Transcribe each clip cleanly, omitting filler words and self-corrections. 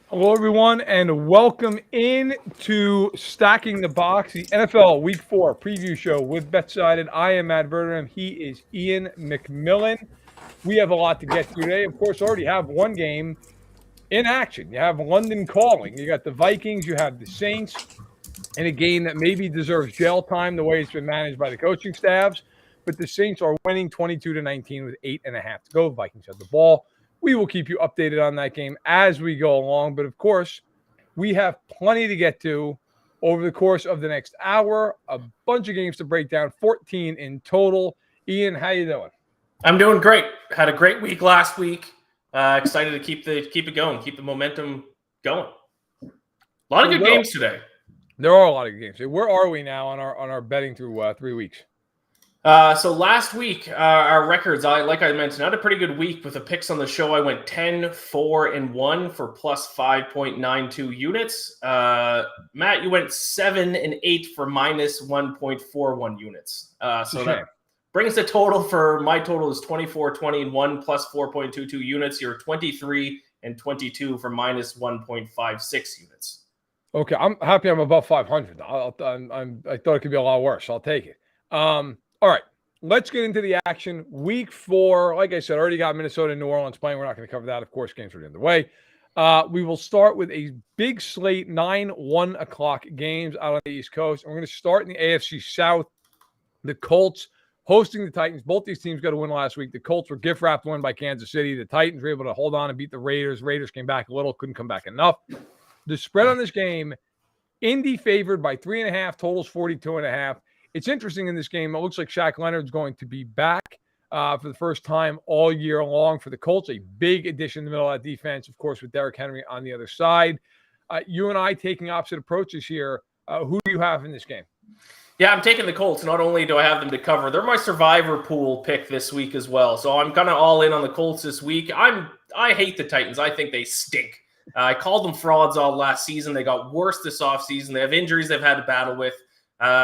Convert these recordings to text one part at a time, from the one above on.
Hello, everyone, and welcome in to Stacking the Box, the NFL Week 4 preview show with BetSided. I am Matt Verderame. He is Iain MacMillan. We have a lot to get to today. Of course, already have one game in action. You have London calling. You got the Vikings. You have the Saints in a game that maybe deserves jail time the way it's been managed by the coaching staffs. But the Saints are winning 22-19 with 8.5 to go. Vikings have the ball. We will keep you updated on that game as we go along. But of course, we have plenty to get to over the course of the next hour. A bunch of games to break down, 14 in total. Iain, how you doing? I'm doing great. Had a great week last week. Excited to keep it going, keep the momentum going. A lot of good games today. There are a lot of good games. Where are we now on our betting through 3 weeks? So last week, our records, like I mentioned, I had a pretty good week with the picks on the show. I went 10, 4, and 1 for plus 5.92 units. Matt, you went 7 and 8 for minus 1.41 units. So that brings the total for my total is 24, 20, and 1 plus 4.22 units. You're 23 and 22 for minus 1.56 units. Okay, I'm happy I'm above 500. I thought it could be a lot worse. I'll take it. All right, let's get into the action. Week 4, like I said, already got Minnesota and New Orleans playing. We're not going to cover that. Of course, games are the way. We will start with a big slate, 9 1 o'clock games out on the East Coast. And we're going to start in the AFC South. The Colts hosting the Titans. Both these teams got a win last week. The Colts were gift-wrapped win by Kansas City. The Titans were able to hold on and beat the Raiders. Raiders came back a little, couldn't come back enough. The spread on this game, Indy favored by 3.5, totals 42.5. It's interesting in this game. It looks like Shaq Leonard's going to be back for the first time all year long for the Colts. A big addition in the middle of that defense, of course, with Derrick Henry on the other side. You and I taking opposite approaches here. Who do you have in this game? Yeah, I'm taking the Colts. Not only do I have them to cover, they're my survivor pool pick this week as well. So I'm kind of all in on the Colts this week. I hate the Titans. I think they stink. I called them frauds all last season. They got worse this offseason. They have injuries they've had to battle with.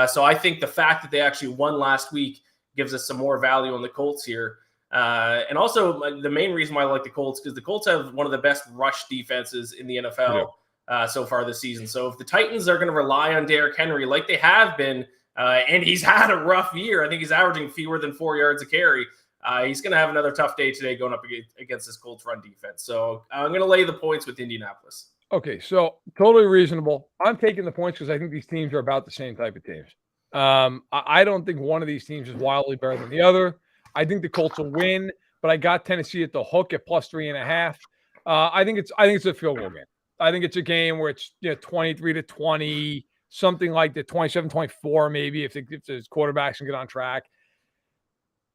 So I think the fact that they actually won last week gives us some more value on the Colts here. And also the main reason why I like the Colts because the Colts have one of the best rush defenses in the NFL so far this season. So if the Titans are going to rely on Derrick Henry like they have been, and he's had a rough year, I think he's averaging fewer than 4 yards a carry. He's going to have another tough day today going up against this Colts run defense. So I'm going to lay the points with Indianapolis. Okay, so totally reasonable. I'm taking the points because I think these teams are about the same type of teams. I don't think one of these teams is wildly better than the other. I think the Colts will win, but I got Tennessee at the hook at plus 3.5. I think it's a field goal game. I think it's a game where it's 23-20, something like the 27-24 maybe if the quarterbacks can get on track.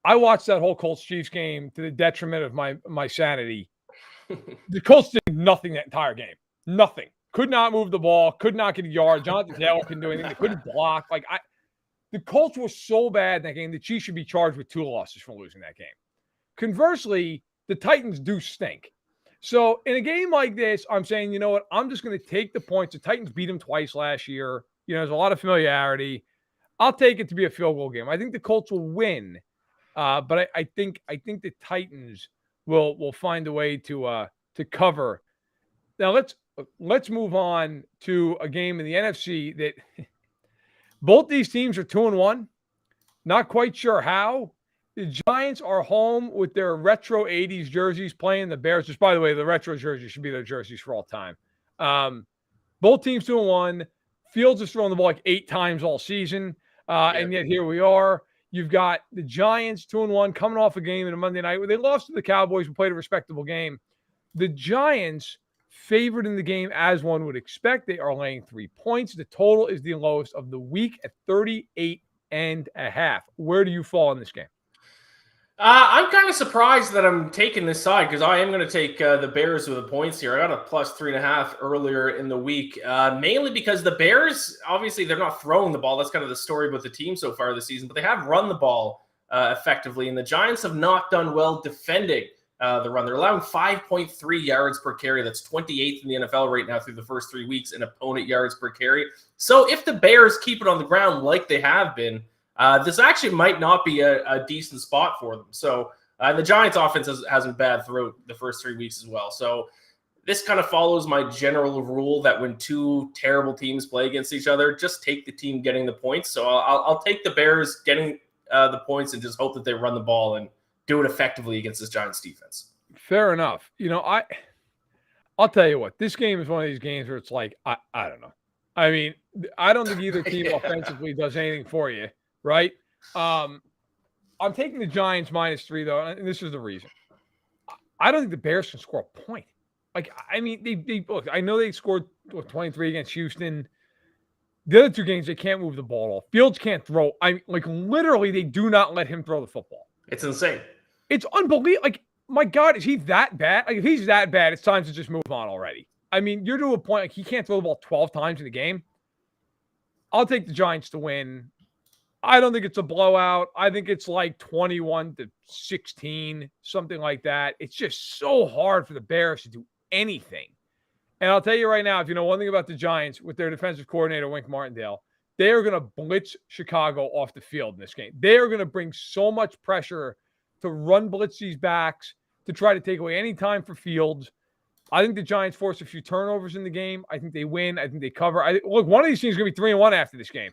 I watched that whole Colts-Chiefs game to the detriment of my sanity. The Colts did nothing that entire game. Nothing. Could not move the ball. Could not get a yard. Jonathan Taylor couldn't do anything. They couldn't block. The Colts were so bad in that game. The Chiefs should be charged with 2 losses for losing that game. Conversely, the Titans do stink. So in a game like this, I'm saying, you know what? I'm just going to take the points. The Titans beat them twice last year. There's a lot of familiarity. I'll take it to be a field goal game. I think the Colts will win, but I think the Titans will find a way to cover. Now let's move on to a game in the NFC that both these teams are 2-1. Not quite sure how. The Giants are home with their retro 80s jerseys playing the Bears, which, by the way, the retro jerseys should be their jerseys for all time. Both teams 2-1. Fields has thrown the ball like 8 times all season, and yet here we are. You've got the Giants 2-1 coming off a game in a Monday night where they lost to the Cowboys and played a respectable game. The Giants favored in the game as one would expect. They are laying 3 points. The total is the lowest of the week at 38.5. Where do you fall in this game? I'm kind of surprised that I'm taking this side because I am going to take the Bears with the points here. I got a plus 3.5 earlier in the week, mainly because the Bears, obviously, they're not throwing the ball. That's kind of the story about the team so far this season, but they have run the ball effectively, and the Giants have not done well defending the run. They're allowing 5.3 yards per carry. That's 28th in the NFL right now through the first 3 weeks in opponent yards per carry. So if the Bears keep it on the ground like they have been, this actually might not be a decent spot for them. So the Giants offense hasn't bad throughout the first 3 weeks as well. So this kind of follows my general rule that when two terrible teams play against each other, just take the team getting the points. So I'll take the Bears getting the points and just hope that they run the ball and do it effectively against this Giants defense. Fair enough. I'll tell you what, this game is one of these games where it's like, I don't know. I mean, I don't think either team offensively does anything for you, right? I'm taking the Giants -3, though, and this is the reason. I don't think the Bears can score a point. Like, I mean, they look, I know they scored 23 against Houston. The other two games, they can't move the ball at all. Fields can't throw. Literally, they do not let him throw the football. It's insane. It's unbelievable. Like, my God, is he that bad? Like, if he's that bad, it's time to just move on already. I mean, you're to a point, like, he can't throw the ball 12 times in the game. I'll take the Giants to win. I don't think it's a blowout. I think it's like 21-16, something like that. It's just so hard for the Bears to do anything. And I'll tell you right now, if you know one thing about the Giants with their defensive coordinator, Wink Martindale, they are going to blitz Chicago off the field in this game. They are going to bring so much pressure to run blitz these backs, to try to take away any time for Fields. I think the Giants force a few turnovers in the game. I think they win. I think they cover. Look, one of these teams is going to be 3-1 after this game.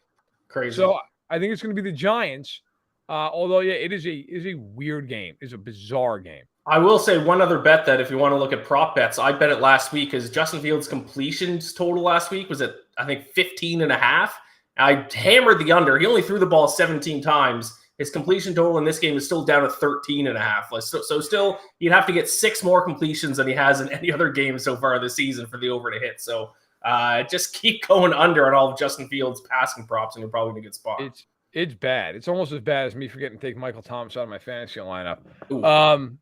Crazy. So I think it's going to be the Giants. Although, yeah, it is a weird game. It's a bizarre game. I will say one other bet that if you want to look at prop bets, I bet it last week is Justin Fields' completions total last week was at, I think, 15.5. I hammered the under. He only threw the ball 17 times. His completion total in this game is still down to 13.5. So still, you'd have to get 6 more completions than he has in any other game so far this season for the over to hit. So just keep going under on all of Justin Fields' passing props, and you're probably in a good spot. It's bad. It's almost as bad as me forgetting to take Michael Thomas out of my fantasy lineup.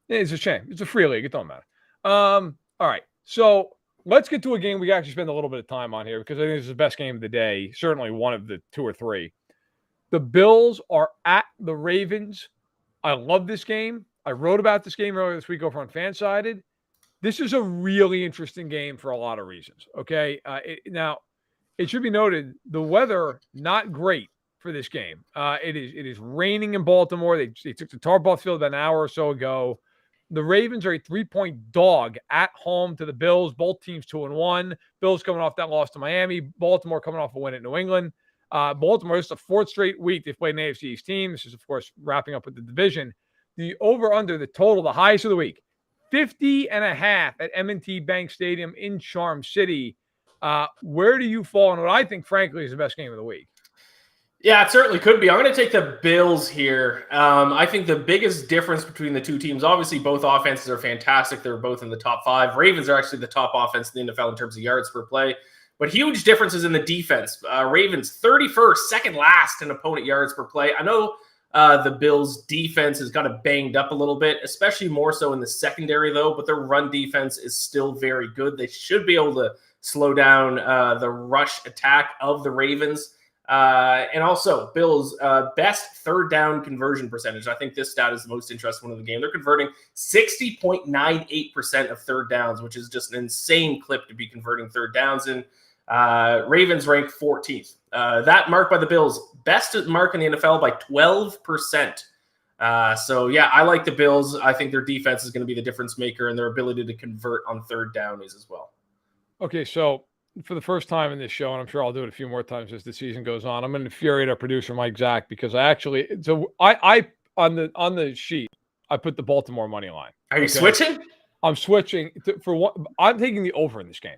It's a shame. It's a free league. It don't matter. All right. So let's get to a game we actually spend a little bit of time on here because I think this is the best game of the day. Certainly one of the 2 or 3. The Bills are at the Ravens. I love this game. I wrote about this game earlier this week over on Fansided. This is a really interesting game for a lot of reasons. Okay. Now, it should be noted, the weather, not great for this game. It is raining in Baltimore. They took the Tarboff Field about an hour or so ago. The Ravens are a 3-point dog at home to the Bills. Both teams 2-1. Bills coming off that loss to Miami. Baltimore coming off a win at New England. Baltimore, this is the 4th straight week they've played an AFC East team. This is, of course, wrapping up with the division. The over-under, the total, the highest of the week, 50.5 at M&T Bank Stadium in Charm City. Where do you fall on what I think, frankly, is the best game of the week? Yeah, it certainly could be. I'm going to take the Bills here. I think the biggest difference between the two teams, obviously both offenses are fantastic. They're both in the top 5. Ravens are actually the top offense in the NFL in terms of yards per play. But huge differences in the defense. Ravens 31st, second last in opponent yards per play. I know the Bills' defense has got banged up a little bit, especially more so in the secondary, though. But their run defense is still very good. They should be able to slow down the rush attack of the Ravens. And also, Bills' best third down conversion percentage. I think this stat is the most interesting one of the game. They're converting 60.98% of third downs, which is just an insane clip to be converting third downs in. Ravens rank 14th. That mark by the Bills, best mark in the NFL by 12%. So, yeah, I like the Bills. I think their defense is going to be the difference maker, and their ability to convert on third down is as well. Okay, so for the first time in this show, and I'm sure I'll do it a few more times as the season goes on, I'm going to infuriate our producer, Mike Zach, because I on the sheet, I put the Baltimore money line. Are you switching? I'm switching for one. I'm taking the over in this game.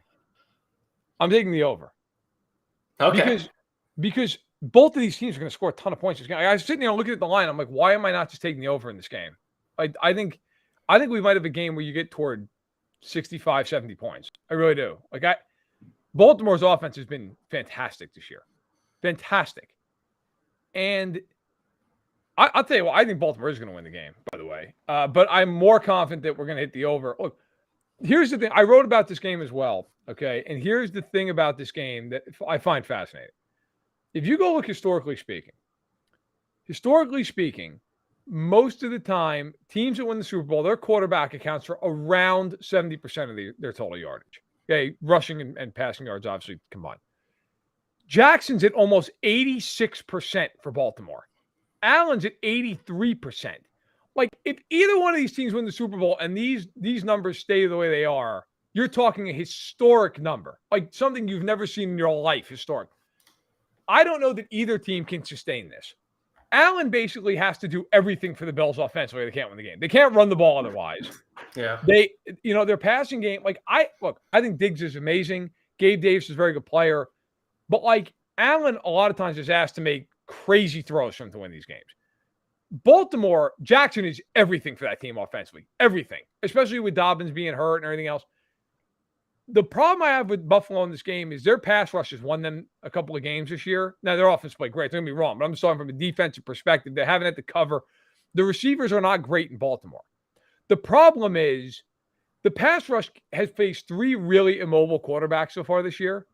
I'm taking the over. Okay. Because both of these teams are going to score a ton of points in this game. I was sitting there looking at the line. I'm like, why am I not just taking the over in this game? I think we might have a game where you get toward 65, 70 points. I really do. Baltimore's offense has been fantastic this year. Fantastic. And I'll tell you what, I think Baltimore is going to win the game, by the way. But I'm more confident that we're going to hit the over. Look, here's the thing. I wrote about this game as well, okay? And here's the thing about this game that I find fascinating. If you go look historically speaking, most of the time, teams that win the Super Bowl, their quarterback accounts for around 70% of their total yardage. Okay, rushing and passing yards obviously combined. Jackson's at almost 86% for Baltimore. Allen's at 83%. Like, if either one of these teams win the Super Bowl and these numbers stay the way they are, you're talking a historic number, like something you've never seen in your life, historic. I don't know that either team can sustain this. Allen basically has to do everything for the Bills offensively. They can't win the game. They can't run the ball otherwise. Yeah. Their passing game, I think Diggs is amazing. Gabe Davis is a very good player. But Allen, a lot of times is asked to make crazy throws for him to win these games. Baltimore, Jackson is everything for that team offensively. Everything. Especially with Dobbins being hurt and everything else. The problem I have with Buffalo in this game is their pass rush has won them a couple of games this year. Now, their offense played great. Don't get me wrong, but I'm just talking from a defensive perspective. They haven't had to cover. The receivers are not great in Baltimore. The problem is the pass rush has faced 3 really immobile quarterbacks so far this year.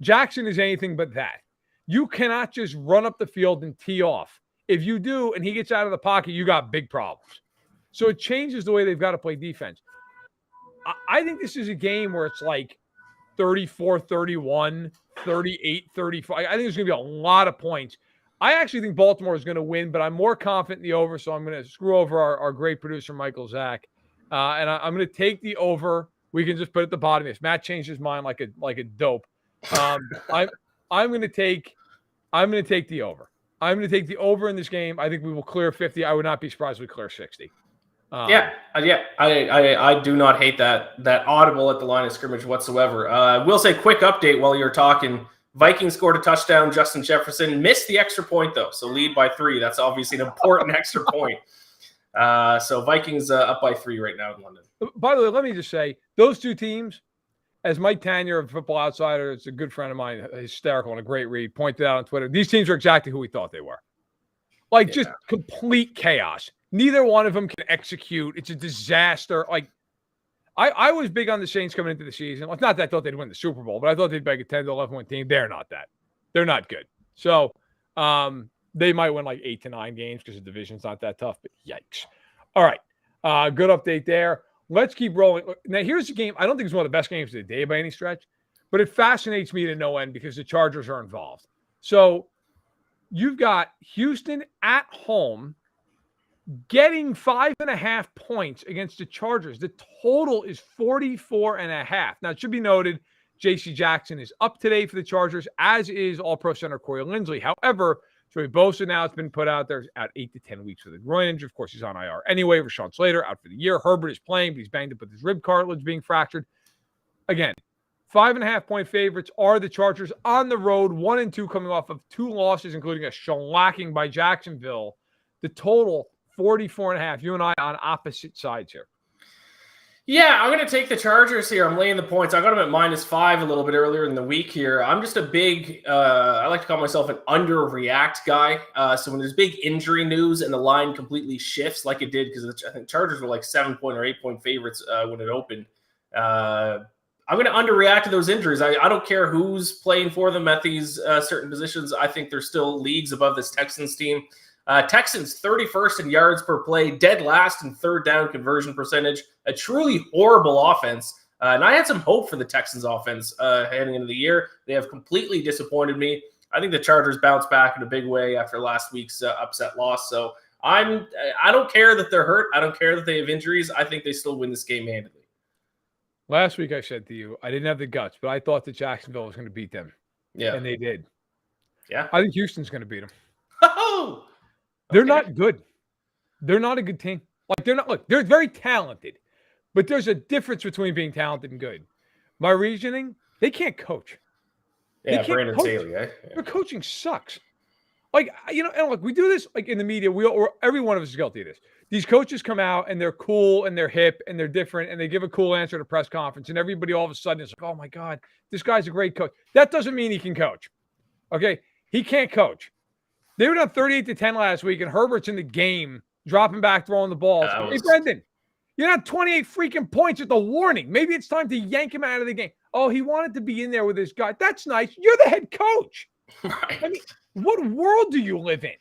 Jackson is anything but that. You cannot just run up the field and tee off. If you do and he gets out of the pocket, you got big problems. So it changes the way they've got to play defense. I think this is a game where it's 34-31, 38-35. I think there's going to be a lot of points. I actually think Baltimore is going to win, but I'm more confident in the over, so I'm going to screw over our great producer, Michael Zach. And I'm going to take the over. We can just put it at the bottom. If Matt changed his mind like a dope, I'm going to take the over. I'm going to take the over in this game. I think we will clear 50. I would not be surprised if we clear 60. I do not hate that audible at the line of scrimmage whatsoever. We'll say quick update while you're talking. Vikings scored a touchdown. Justin Jefferson missed the extra point though, so lead by 3. That's obviously an important extra point. So Vikings up by 3 right now in London. By the way, let me just say those two teams, as Mike Tanier of Football Outsider, it's a good friend of mine, hysterical and a great read, pointed out on Twitter. These teams are exactly who we thought they were. Just complete chaos. Neither one of them can execute. It's a disaster. I was big on the Saints coming into the season. Not that I thought they'd win the Super Bowl, but I thought they'd be a 10 to 11 win team. They're not that. They're not good. So they might win 8 to 9 games because the division's not that tough, but yikes. All right. Good update there. Let's keep rolling. Now, here's the game. I don't think it's one of the best games of the day by any stretch, but it fascinates me to no end because the Chargers are involved. So you've got Houston at home getting 5.5 points against the Chargers. The total is 44.5. Now, it should be noted, J.C. Jackson is up today for the Chargers, as is All-Pro center Corey Linsley. However, Joey Bosa now has been put out there out 8 to 10 weeks with a groin injury. Of course, he's on IR anyway. Rashawn Slater out for the year. Herbert is playing, but he's banged up with his rib cartilage being fractured. Again, 5.5-point favorites are the Chargers on the road, 1-2 coming off of 2 losses, including a shellacking by Jacksonville. The total, 44.5. You and I on opposite sides here. Yeah, I'm going to take the Chargers here. I'm laying the points. I got them at -5 a little bit earlier in the week here. I'm just a big, I like to call myself an underreact guy. So when there's big injury news and the line completely shifts like it did, because I think Chargers were 7-point or 8-point favorites when it opened. I'm going to underreact to those injuries. I don't care who's playing for them at these certain positions. I think they're still leagues above this Texans team. Texans 31st in yards per play, dead last in third down conversion percentage, a truly horrible offense. And I had some hope for the Texans offense heading into the year. They have completely disappointed me. I think the Chargers bounce back in a big way after last week's upset loss. So I don't care that they're hurt. I don't care that they have injuries. I think they still win this game handily. Last week I said to you, I didn't have the guts, but I thought that Jacksonville was going to beat them. Yeah. And they did. Yeah. I think Houston's going to beat them. Oh! They're not good. They're not a good team. They're very talented, but there's a difference between being talented and good. My reasoning, they can't coach. Yeah, Brandon Staley, eh? Yeah. Their coaching sucks. We do this in the media. Every one of us is guilty of this. These coaches come out and they're cool and they're hip and they're different and they give a cool answer at a press conference and everybody all of a sudden is like, oh my God, this guy's a great coach. That doesn't mean he can coach. Okay? He can't coach. They were down 38-10 last week, and Herbert's in the game, dropping back, throwing the ball. Hey, Brendan, you're not 28 freaking points at the warning. Maybe it's time to yank him out of the game. Oh, he wanted to be in there with his guy. That's nice. You're the head coach. Right. I mean, what world do you live in?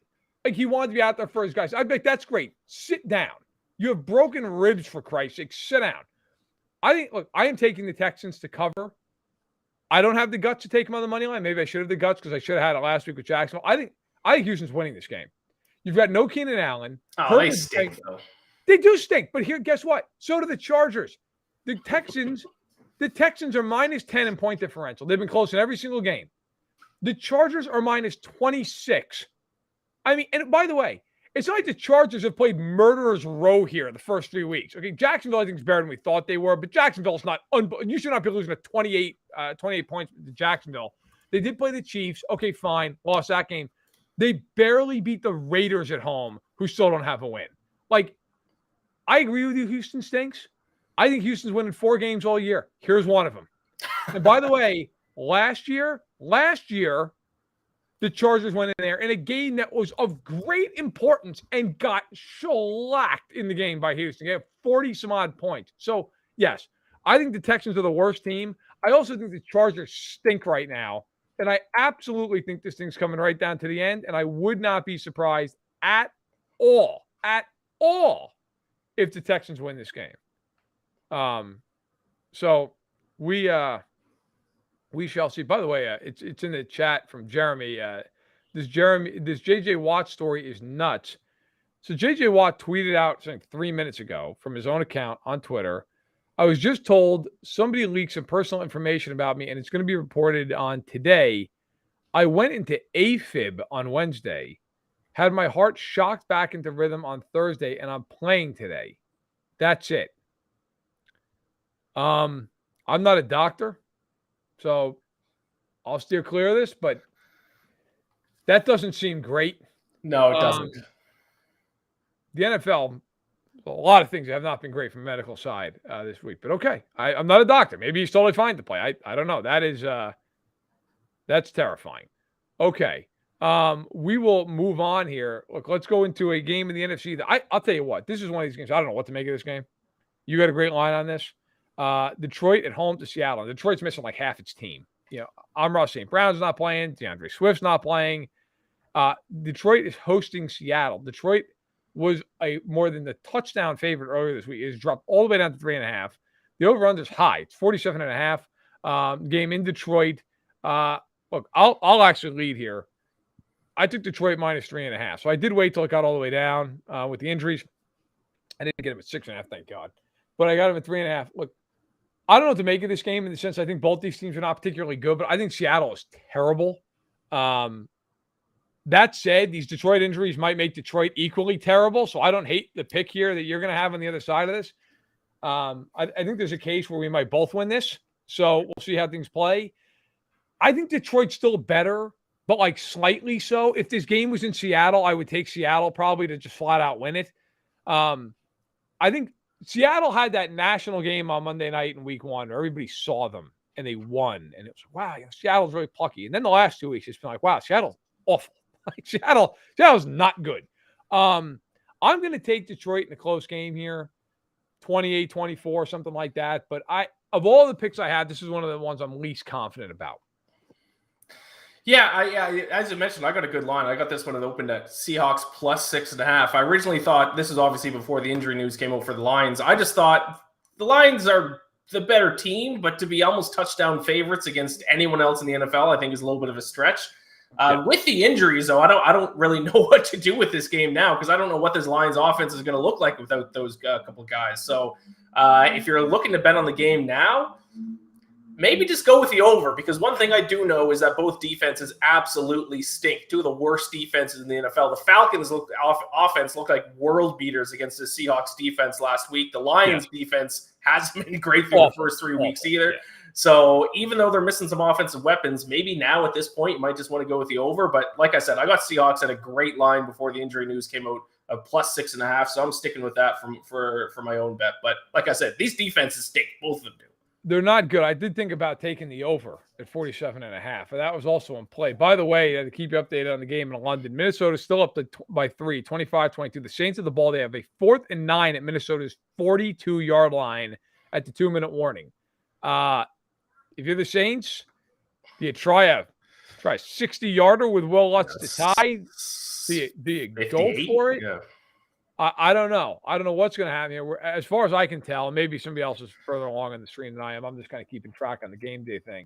He wanted to be out there for his guys. I'd be like, that's great. Sit down. You have broken ribs, for Christ's sake. Sit down. I am taking the Texans to cover. I don't have the guts to take them on the money line. Maybe I should have the guts because I should have had it last week with Jacksonville. I think Houston's winning this game. You've got no Keenan Allen. Oh, they stink, though. They do stink. But here, guess what? So do the Chargers. The Texans, The Texans are -10 in point differential. They've been close in every single game. The Chargers are -26. I mean, and by the way, it's not like the Chargers have played murderer's row here the first 3 weeks. Okay, Jacksonville I think is better than we thought they were, but Jacksonville's not. You should not be losing 28 points to Jacksonville. They did play the Chiefs. Okay, fine, lost that game. They barely beat the Raiders at home, who still don't have a win. Like, I agree with you. Houston stinks. I think Houston's winning 4 games all year. Here's one of them. And by the way, last year, the Chargers went in there in a game that was of great importance and got shellacked in the game by Houston. They have 40-some-odd points. So, yes, I think the Texans are the worst team. I also think the Chargers stink right now. And I absolutely think this thing's coming right down to the end. And I would not be surprised at all, if the Texans win this game. So we shall see. By the way, it's in the chat from Jeremy. This JJ Watt story is nuts. So JJ Watt tweeted out something 3 minutes ago from his own account on Twitter. I was just told somebody leaked some personal information about me, and it's going to be reported on today. I went into AFib on Wednesday, had my heart shocked back into rhythm on Thursday, and I'm playing today. That's it. I'm not a doctor, so I'll steer clear of this, but that doesn't seem great. No, it doesn't. The NFL, a lot of things have not been great from the medical side this week, but okay. I'm not a doctor. Maybe he's totally fine to play. I don't know. That's terrifying. Okay. We will move on here. Look, let's go into a game in the NFC. I'll tell you what, this is one of these games. I don't know what to make of this game. You got a great line on this. Detroit at home to Seattle. Detroit's missing like half its team. Amon-Ra St. Brown's not playing. DeAndre Swift's not playing. Detroit is hosting Seattle. Detroit was a more than the touchdown favorite earlier this week. It has dropped all the way down to 3.5. The over-under is high. It's 47.5. Game in Detroit. Look, I'll actually lead here. I took Detroit -3.5. So I did wait till it got all the way down with the injuries. I didn't get him at 6.5, thank God. But I got him at 3.5. Look, I don't know what to make of this game in the sense I think both these teams are not particularly good, but I think Seattle is terrible. That said, these Detroit injuries might make Detroit equally terrible, so I don't hate the pick here that you're going to have on the other side of this. I think there's a case where we might both win this, so we'll see how things play. I think Detroit's still better, but like slightly so. If this game was in Seattle, I would take Seattle probably to just flat out win it. I think Seattle had that national game on Monday night in week 1 where everybody saw them and they won. And it was, wow, Seattle's really plucky. And then the last 2 weeks, it's been like, wow, Seattle's awful. Like Seattle's not good. I'm going to take Detroit in a close game here, 28-24, something like that. But of all the picks I had, this is one of the ones I'm least confident about. Yeah, as you mentioned, I got a good line. I got this one opened at Seahawks +6.5. I originally thought, this is obviously before the injury news came out for the Lions, I just thought the Lions are the better team, but to be almost touchdown favorites against anyone else in the NFL, I think is a little bit of a stretch. With the injuries, though, I don't really know what to do with this game now because I don't know what this Lions offense is going to look like without those couple guys. So if you're looking to bet on the game now, maybe just go with the over, because one thing I do know is that both defenses absolutely stink. 2 of the worst defenses in the NFL. The Falcons offense looked like world beaters against the Seahawks defense last week. The Lions defense hasn't been great for the first 3 weeks either. Yeah. So even though they're missing some offensive weapons, maybe now at this point you might just want to go with the over. But like I said, I got Seahawks at a great line before the injury news came out of +6.5. So I'm sticking with that for my own bet. But like I said, these defenses stink. Both of them do. They're not good. I did think about taking the over at 47.5. But that was also in play. By the way, to keep you updated on the game in London, Minnesota's still up by 3, 25-22. The Saints of the ball, they have a 4th and 9 at Minnesota's 42-yard line at the 2-minute warning. If you're the Saints, do you try a 60-yarder with Will Lutz to tie? Do you go for it? Yeah. I don't know. I don't know what's going to happen here. As far as I can tell, maybe somebody else is further along on the stream than I am. I'm just kind of keeping track on the game day thing.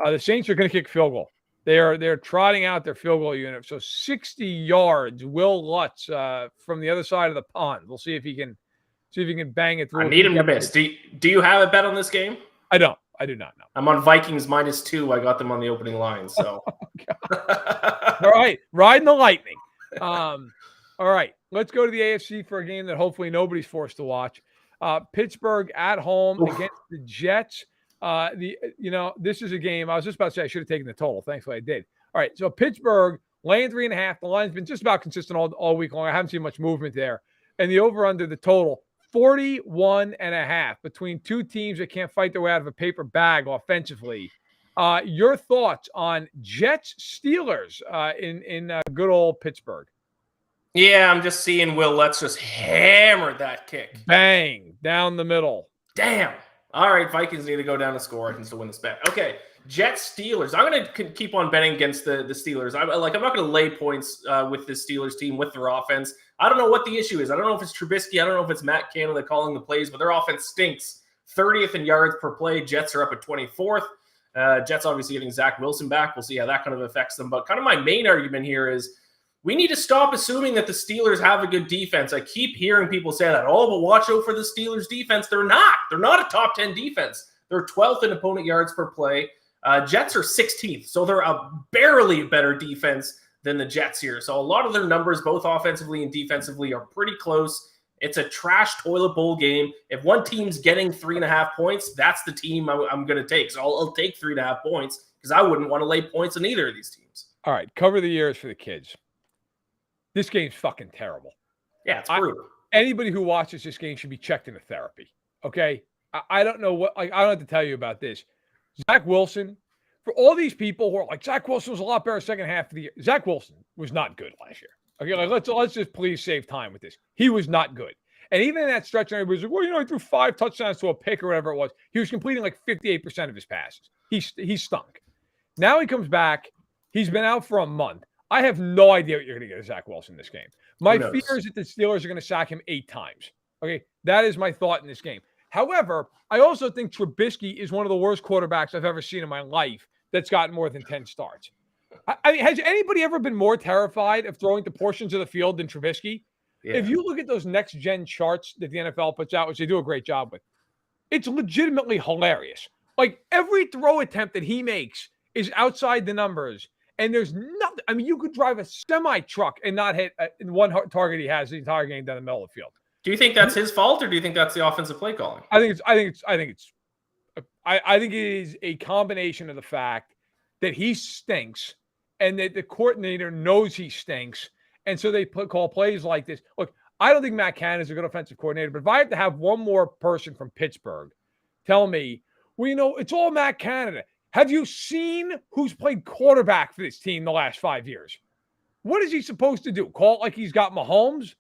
The Saints are going to kick field goal. They're trotting out their field goal unit. So 60 yards, Will Lutz from the other side of the pond. We'll see if he can bang it through. I need him to miss. Do you have a bet on this game? I don't. I do not know. I'm on Vikings -2. I got them on the opening line. So, all right, riding the lightning. All right, let's go to the AFC for a game that hopefully nobody's forced to watch. Pittsburgh at home against the Jets. This is a game I was just about to say I should have taken the total. Thankfully, I did. All right, so Pittsburgh laying 3.5. The line's been just about consistent all week long. I haven't seen much movement there. And the over/under the total 41.5 between two teams that can't fight their way out of a paper bag offensively. Your thoughts on Jets Steelers in good old Pittsburgh? Yeah, I'm just seeing Will. Let's just hammer that kick. Bang down the middle. Damn. All right, Vikings need to go down and score. I can still win this bet. Okay, Jets Steelers. I'm going to keep on betting against the Steelers. I'm not going to lay points with the Steelers team with their offense. I don't know what the issue is. I don't know if it's Trubisky. I don't know if it's Matt Canada calling the plays, but their offense stinks. 30th in yards per play. Jets are up at 24th. Jets obviously getting Zach Wilson back. We'll see how that kind of affects them. But kind of my main argument here is we need to stop assuming that the Steelers have a good defense. I keep hearing people say that, but watch out for the Steelers defense. They're not. They're not a top 10 defense. They're 12th in opponent yards per play. Jets are 16th, so they're a barely better defense than the Jets here. So a lot of their numbers, both offensively and defensively, are pretty close. It's a trash toilet bowl game. If one team's getting 3.5 points, that's the team I'm going to take. So I'll take 3.5 points because I wouldn't want to lay points on either of these teams. All right, cover the ears for the kids. This game's fucking terrible. Yeah, it's brutal. Anybody who watches this game should be checked into therapy. Okay, I don't know what. I don't have to tell you about this. Zach Wilson, for all these people who are like, Zach Wilson was a lot better second half of the year. Zach Wilson was not good last year. Okay, let's just please save time with this. He was not good. And even in that stretch, everybody was like, well, he threw 5 touchdowns to a pick or whatever it was. He was completing like 58% of his passes. He stunk. Now he comes back. He's been out for a month. I have no idea what you're going to get of Zach Wilson in this game. My fear is that the Steelers are going to sack him 8 times. Okay, that is my thought in this game. However, I also think Trubisky is one of the worst quarterbacks I've ever seen in my life that's gotten more than 10 starts. I mean, has anybody ever been more terrified of throwing to portions of the field than Trubisky? Yeah. If you look at those next-gen charts that the NFL puts out, which they do a great job with, it's legitimately hilarious. Like, every throw attempt that he makes is outside the numbers, and there's nothing. I mean, you could drive a semi-truck and not hit one target he has the entire game down the middle of the field. Do you think that's his fault, or do you think that's the offensive play calling? I think it is a combination of the fact that he stinks and that the coordinator knows he stinks, and so they call plays like this. Look, I don't think Matt Canada is a good offensive coordinator, but if I have to have one more person from Pittsburgh tell me, well, it's all Matt Canada. Have you seen who's played quarterback for this team the last 5 years? What is he supposed to do? Call it like he's got Mahomes?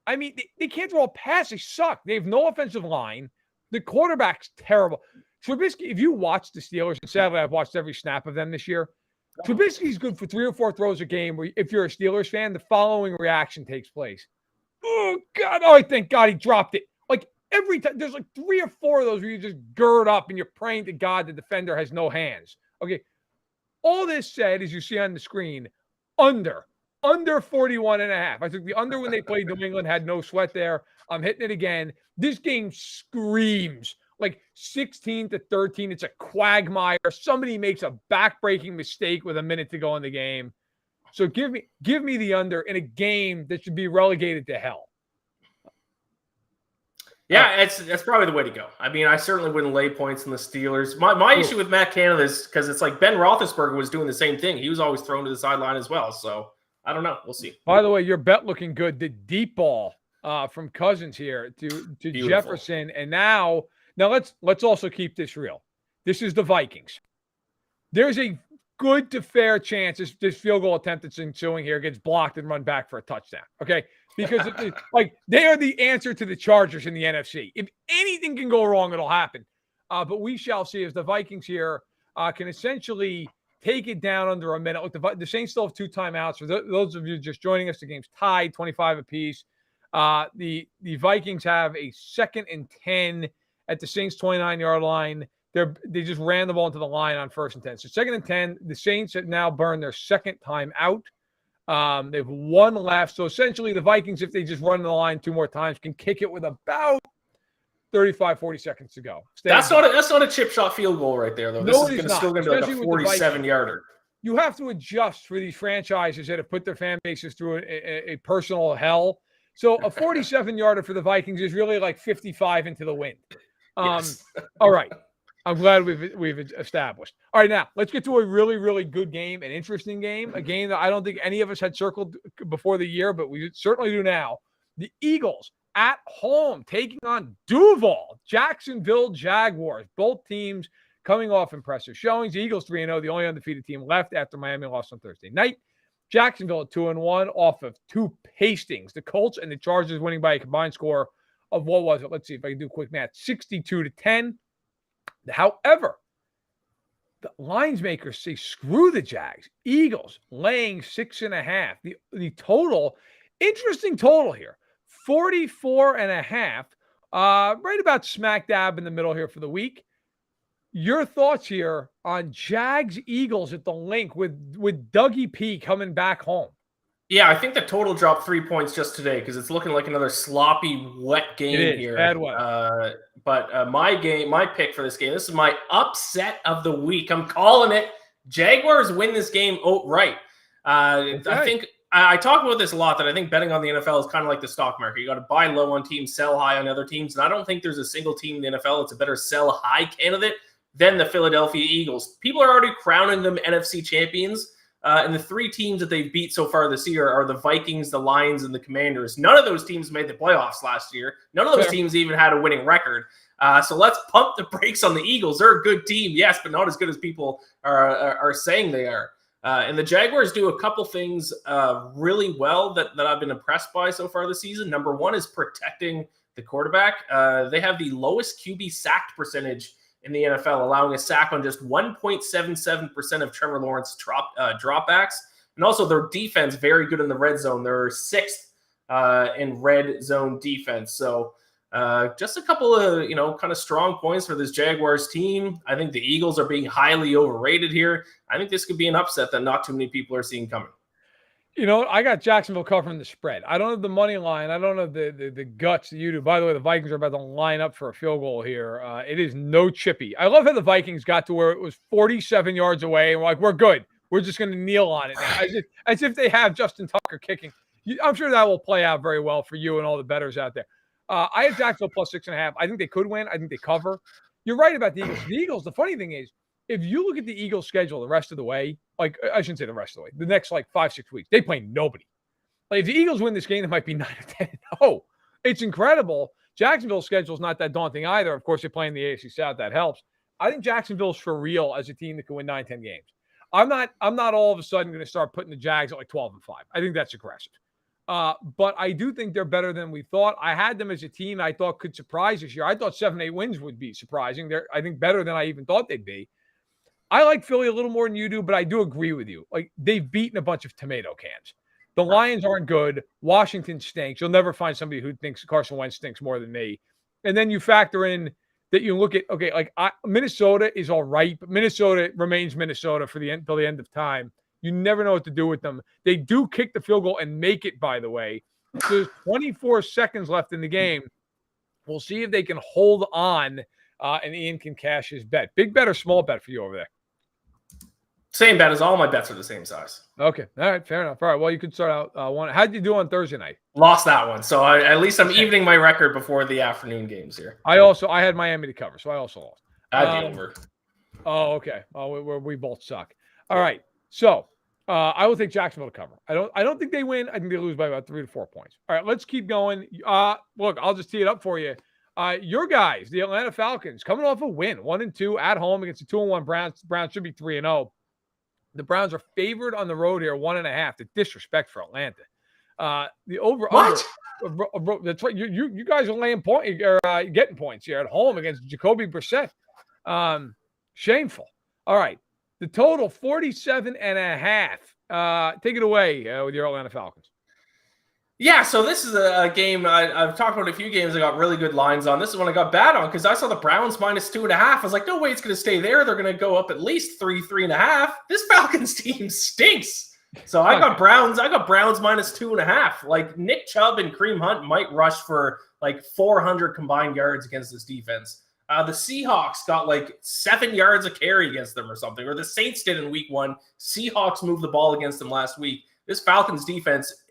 I mean, they can't throw a pass. They suck. They have no offensive line. The quarterback's terrible. Trubisky, if you watch the Steelers, and sadly I've watched every snap of them this year, Trubisky's good for 3 or 4 throws a game where if you're a Steelers fan, the following reaction takes place. Oh, God. Oh, thank God he dropped it. Like every time, there's like 3 or 4 of those where you just gird up and you're praying to God the defender has no hands. Okay. All this said, as you see on the screen, under 41.5. I took the under when they played New England, had no sweat there. I'm hitting it again. This game screams like 16-13. It's a quagmire. Somebody makes a back-breaking mistake with a minute to go in the game. So give me the under in a game that should be relegated to hell. Yeah, that's probably the way to go. I mean, I certainly wouldn't lay points in the Steelers. My issue with Matt Canada is because it's like Ben Roethlisberger was doing the same thing. He was always thrown to the sideline as well. So I don't know. We'll see. By the way, your bet looking good. The deep ball from Cousins here to Jefferson, and now let's also keep this real. This is the Vikings. There's a good to fair chance this field goal attempt that's ensuing here gets blocked and run back for a touchdown. Okay, because they are the answer to the Chargers in the NFC. If anything can go wrong, it'll happen. But we shall see as the Vikings here can essentially take it down under a minute. Look, the Saints still have 2 timeouts. For those of you just joining us, the game's tied 25 apiece. The Vikings have a 2nd and 10 at the Saints 29-yard line. They just ran the ball into the line on 1st and 10. So 2nd and 10, the Saints have now burned their 2nd time out. They have 1 left. So essentially the Vikings, if they just run the line 2 more times, can kick it with about 35, 40 seconds to go. That's not a chip shot field goal right there, though. No, This is not. still going to be like a 47-yarder. You have to adjust for these franchises that have put their fan bases through a personal hell. So a 47-yarder for the Vikings is really like 55 into the wind. Yes. All right. I'm glad we've established. All right, now let's get to a really, really good game, an interesting game, a game that I don't think any of us had circled before the year, but we certainly do now. The Eagles at home taking on Duval, Jacksonville Jaguars. Both teams coming off impressive showings. The Eagles 3-0, the only undefeated team left after Miami lost on Thursday night. Jacksonville at 2-1 off of two pastings. The Colts and the Chargers winning by a combined score of what was it? Let's see if I can do quick math. 62-10. However, the lines makers say screw the Jags. Eagles laying 6.5. The total, interesting total here, 44.5. Right about smack dab in the middle here for the week. Your thoughts here on Jags Eagles at the link with Dougie P coming back home? Yeah, I think the total dropped 3 points just today because it's looking like another sloppy, wet game here. Bad weather. But my pick for this game, this is my upset of the week. I'm calling it. Jaguars win this game outright. Okay. I think I talk about this a lot, that I think betting on the NFL is kind of like the stock market. You got to buy low on teams, sell high on other teams. And I don't think there's a single team in the NFL that's a better sell high candidate than the Philadelphia Eagles. People are already crowning them NFC champions. And the three teams that they've beat so far this year are the Vikings, the Lions, and the Commanders. None of those teams made the playoffs last year. None of those teams even had a winning record. So let's pump the brakes on the Eagles. They're a good team, yes, but not as good as people are saying they are. And the Jaguars do a couple things really well that I've been impressed by so far this season. Number one is protecting the quarterback. They have the lowest QB sacked percentage in the NFL, allowing a sack on just 1.77% of Trevor Lawrence's dropbacks. And also their defense, very good in the red zone. They're sixth in red zone defense. So just a couple of, kind of strong points for this Jaguars team. I think the Eagles are being highly overrated here. I think this could be an upset that not too many people are seeing coming. I got Jacksonville covering the spread. I don't have the money line. I don't have the guts that you do. By the way, the Vikings are about to line up for a field goal here. It is no chippy. I love how the Vikings got to where it was 47 yards away, and we're like, we're good. We're just going to kneel on it now, as if they have Justin Tucker kicking. I'm sure that will play out very well for you and all the bettors out there. I have Jacksonville plus 6.5. I think they could win. I think they cover. You're right about the Eagles. The Eagles, the funny thing is, if you look at the Eagles' schedule the rest of the way, like I shouldn't say the rest of the way, the next 5-6 weeks, they play nobody. Like if the Eagles win this game, it might be 9-10. Oh, it's incredible. Jacksonville's schedule is not that daunting either. Of course, they're playing the AFC South. That helps. I think Jacksonville's for real as a team that can win 9-10 games. I'm not all of a sudden going to start putting the Jags at 12-5. I think that's aggressive. But I do think they're better than we thought. I had them as a team I thought could surprise this year. I thought 7-8 wins would be surprising. They're, I think, better than I even thought they'd be. I like Philly a little more than you do, but I do agree with you. They've beaten a bunch of tomato cans. The Lions aren't good. Washington stinks. You'll never find somebody who thinks Carson Wentz stinks more than me. And then you factor in that you look at, Minnesota is all right, but Minnesota remains Minnesota for till the end of time. You never know what to do with them. They do kick the field goal and make it, by the way. There's 24 seconds left in the game. We'll see if they can hold on, and Ian can cash his bet. Big bet or small bet for you over there? Same bet as all my bets are the same size. Okay. All right. Fair enough. All right. Well, you could start out one. How'd you do on Thursday night? Lost that one. So at least I'm evening my record before the afternoon games here. I had Miami to cover, so I also lost. I'd be over. Oh, okay. Oh, we both suck. All right. So I will take Jacksonville to cover. I don't think they win. I think they lose by about 3 to 4 points. All right. Let's keep going. Look, I'll just tee it up for you. Your guys, the Atlanta Falcons, coming off a win, 1-2 at home against the 2-1 Browns. Browns should be 3-0. The Browns are favored on the road here, 1.5. The disrespect for Atlanta. The over. What? That's right. You guys are laying point or getting points here at home against Jacoby Brissett. Shameful. All right. The total 47.5. Take it away with your Atlanta Falcons. Yeah, so this is a game I've talked about a few games I got really good lines on. This is one I got bad on because I saw the Browns minus 2.5. I was like, no way it's going to stay there. They're going to go up at least 3.5. This Falcons team stinks. So I got Browns. I got Browns minus 2.5. Like Nick Chubb and Kareem Hunt might rush for like 400 combined yards against this defense. The Seahawks got like 7 yards a carry against them or something, or the Saints did in week 1. Seahawks moved the ball against them last week. This Falcons defense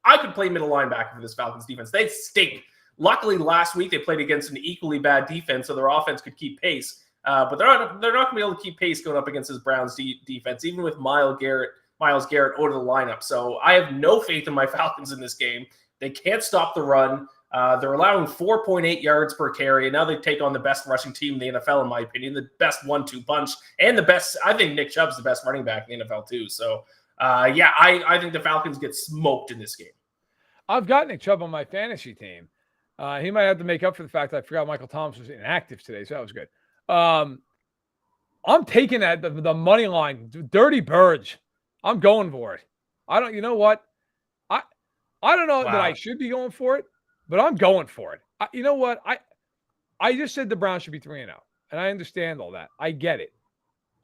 I could play middle linebacker for this Falcons defense. They stink. Luckily, last week they played against an equally bad defense, so their offense could keep pace. But they're not going to be able to keep pace going up against this Browns defense, even with Myles Garrett out of the lineup. So I have no faith in my Falcons in this game. They can't stop the run. They're allowing 4.8 yards per carry, and now they take on the best rushing team in the NFL, in my opinion, the best 1-2 punch, and the best. I think Nick Chubb's the best running back in the NFL too. So, I think the Falcons get smoked in this game. I've got Nick Chubb on my fantasy team. He might have to make up for the fact that I forgot Michael Thomas was inactive today, so that was good. I'm taking that the money line, Dirty Birds. I'm going for it. You know what? I don't know that I should be going for it, but I'm going for it. You know what? I just said the Browns should be 3-0, and I understand all that. I get it.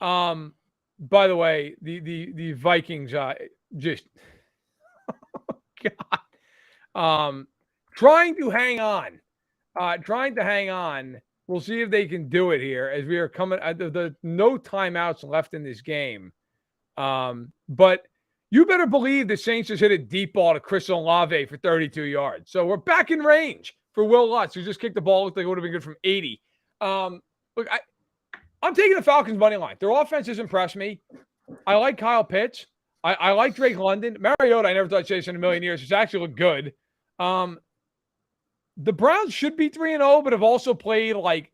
By the way, the Vikings just God, trying to hang on. We'll see if they can do it here as we are coming at the no timeouts left in this game. But you better believe the Saints just hit a deep ball to Chris Olave for 32 yards. So we're back in range for Will Lutz, who just kicked the ball. Looked like it would have been good from 80. Look, I'm taking the Falcons money line. Their offense has impressed me. I like Kyle Pitts. I like Drake London. Mariota, I never thought I'd say this in a million years. It's actually looked good. The Browns should be 3-0, but have also played like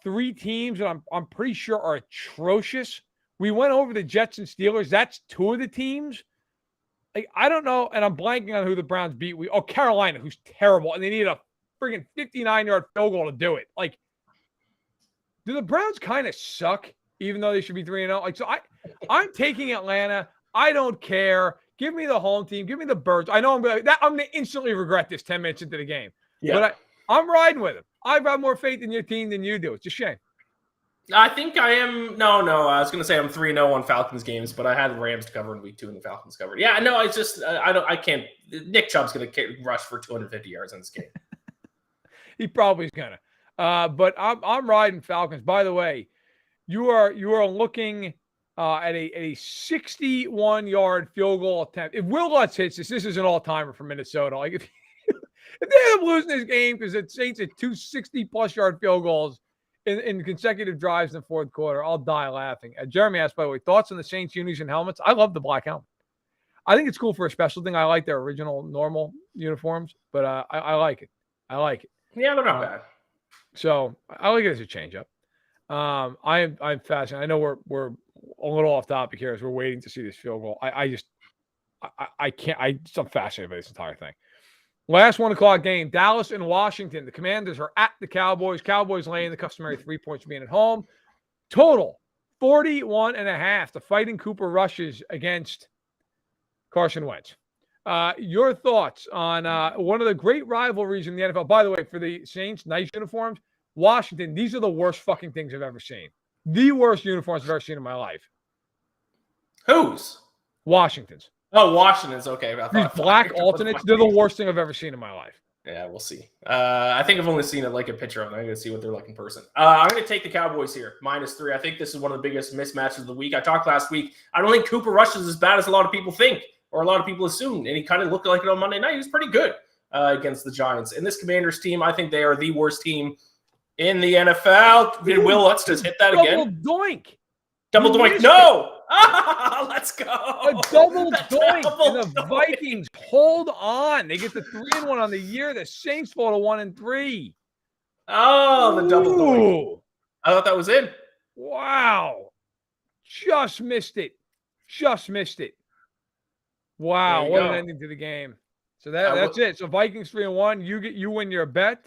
3 teams that I'm pretty sure are atrocious. We went over the Jets and Steelers. That's 2 of the teams. Like, I don't know, and I'm blanking on who the Browns beat. Carolina, who's terrible, and they need a friggin' 59-yard field goal to do it. Like, do the Browns kind of suck, even though they should be 3-0? Like, so I'm taking Atlanta. I don't care. Give me the home team. Give me the Birds. I know I'm going to instantly regret this 10 minutes into the game. Yeah. But I'm riding with them. I've got more faith in your team than you do. It's a shame. I think I am. No. I was going to say I'm 3-0 on Falcons games, but I had the Rams to cover in week 2 and the Falcons covered. Yeah, no, it's just I can't. Nick Chubb's going to rush for 250 yards in this game. He probably is going to. But I'm riding Falcons. By the way, you are looking at a 61-yard field goal attempt. If Will Lutz hits this is an all-timer for Minnesota. Like if they end up losing this game because the Saints hit 2 60+ yard field goals in consecutive drives in the fourth quarter, I'll die laughing. Jeremy asked, by the way, thoughts on the Saints unis and helmets? I love the black helmet. I think it's cool for a special thing. I like their original normal uniforms, but I like it. Yeah, they're not bad. So I like it as a change-up. I'm fascinated. I know we're a little off topic here as we're waiting to see this field goal. I can't. I'm fascinated by this entire thing. Last 1 o'clock game, Dallas and Washington. The Commanders are at the Cowboys. Cowboys laying the customary 3 points being at home. Total 41.5. The Fighting Cooper rushes against Carson Wentz. Your thoughts on one of the great rivalries in the NFL? By the way, for the Saints, nice uniforms. Washington, these are the worst fucking things I've ever seen. The worst uniforms I've ever seen in my life. Whose? Washington's. Oh, Washington's okay. These black alternates, they're the worst thing I've ever seen in my life. Yeah, we'll see. I think I've only seen it like a picture of them. I'm going to see what they're like in person. I'm going to take the Cowboys here, -3. I think this is one of the biggest mismatches of the week. I talked last week. I don't think Cooper Rush is as bad as a lot of people think or a lot of people assume, and he kind of looked like it on Monday night. He was pretty good against the Giants. And this Commanders team, I think they are the worst team in the NFL. Will Lutz just hit that again. Double doink. No! Let's go. A double doink. And the Vikings hold on. They get the 3-1 on the year. The Saints fall to 1-3. Oh, the double doink. I thought that was in. Wow. Just missed it. Wow. What an ending to the game. So that's it. So Vikings 3-1. You win your bet.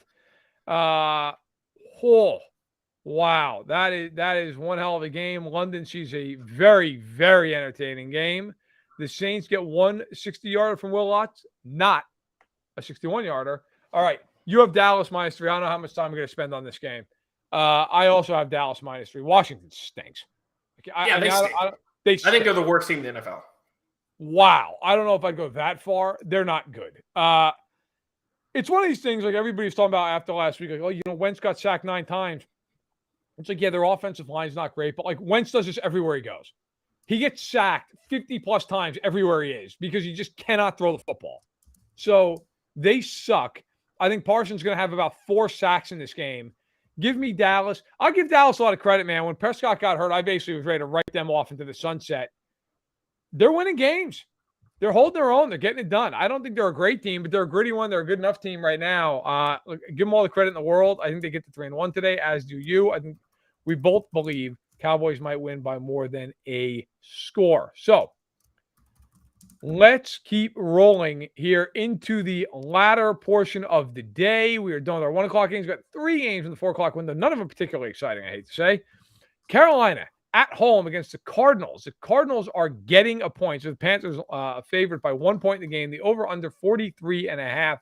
Wow, that is one hell of a game. London sees a very, very entertaining game. The Saints get 1 60-yarder from Will Lutz, not a 61-yarder. All right, you have Dallas -3. I don't know how much time I'm going to spend on this game. I also have Dallas -3. Washington stinks. They stink. I think they're the worst team in the NFL. Wow, I don't know if I'd go that far. They're not good. It's one of these things like everybody's talking about after last week. Like, Wentz got sacked 9 times. It's like, yeah, their offensive line's not great, but like Wentz does this everywhere he goes. He gets sacked 50 plus times everywhere he is because he just cannot throw the football. So they suck. I think Parsons going to have about 4 sacks in this game. Give me Dallas. I'll give Dallas a lot of credit, man. When Prescott got hurt, I basically was ready to write them off into the sunset. They're winning games. They're holding their own. They're getting it done. I don't think they're a great team, but they're a gritty one. They're a good enough team right now. Give them all the credit in the world. I think they get to 3-1 today, as do you. I think we both believe Cowboys might win by more than a score. So let's keep rolling here into the latter portion of the day. We are done with our 1 o'clock games. We've got 3 games in the 4 o'clock window. None of them particularly exciting, I hate to say. Carolina at home against the Cardinals. The Cardinals are getting a point. So the Panthers favored by 1 point in the game. The over-under 43.5.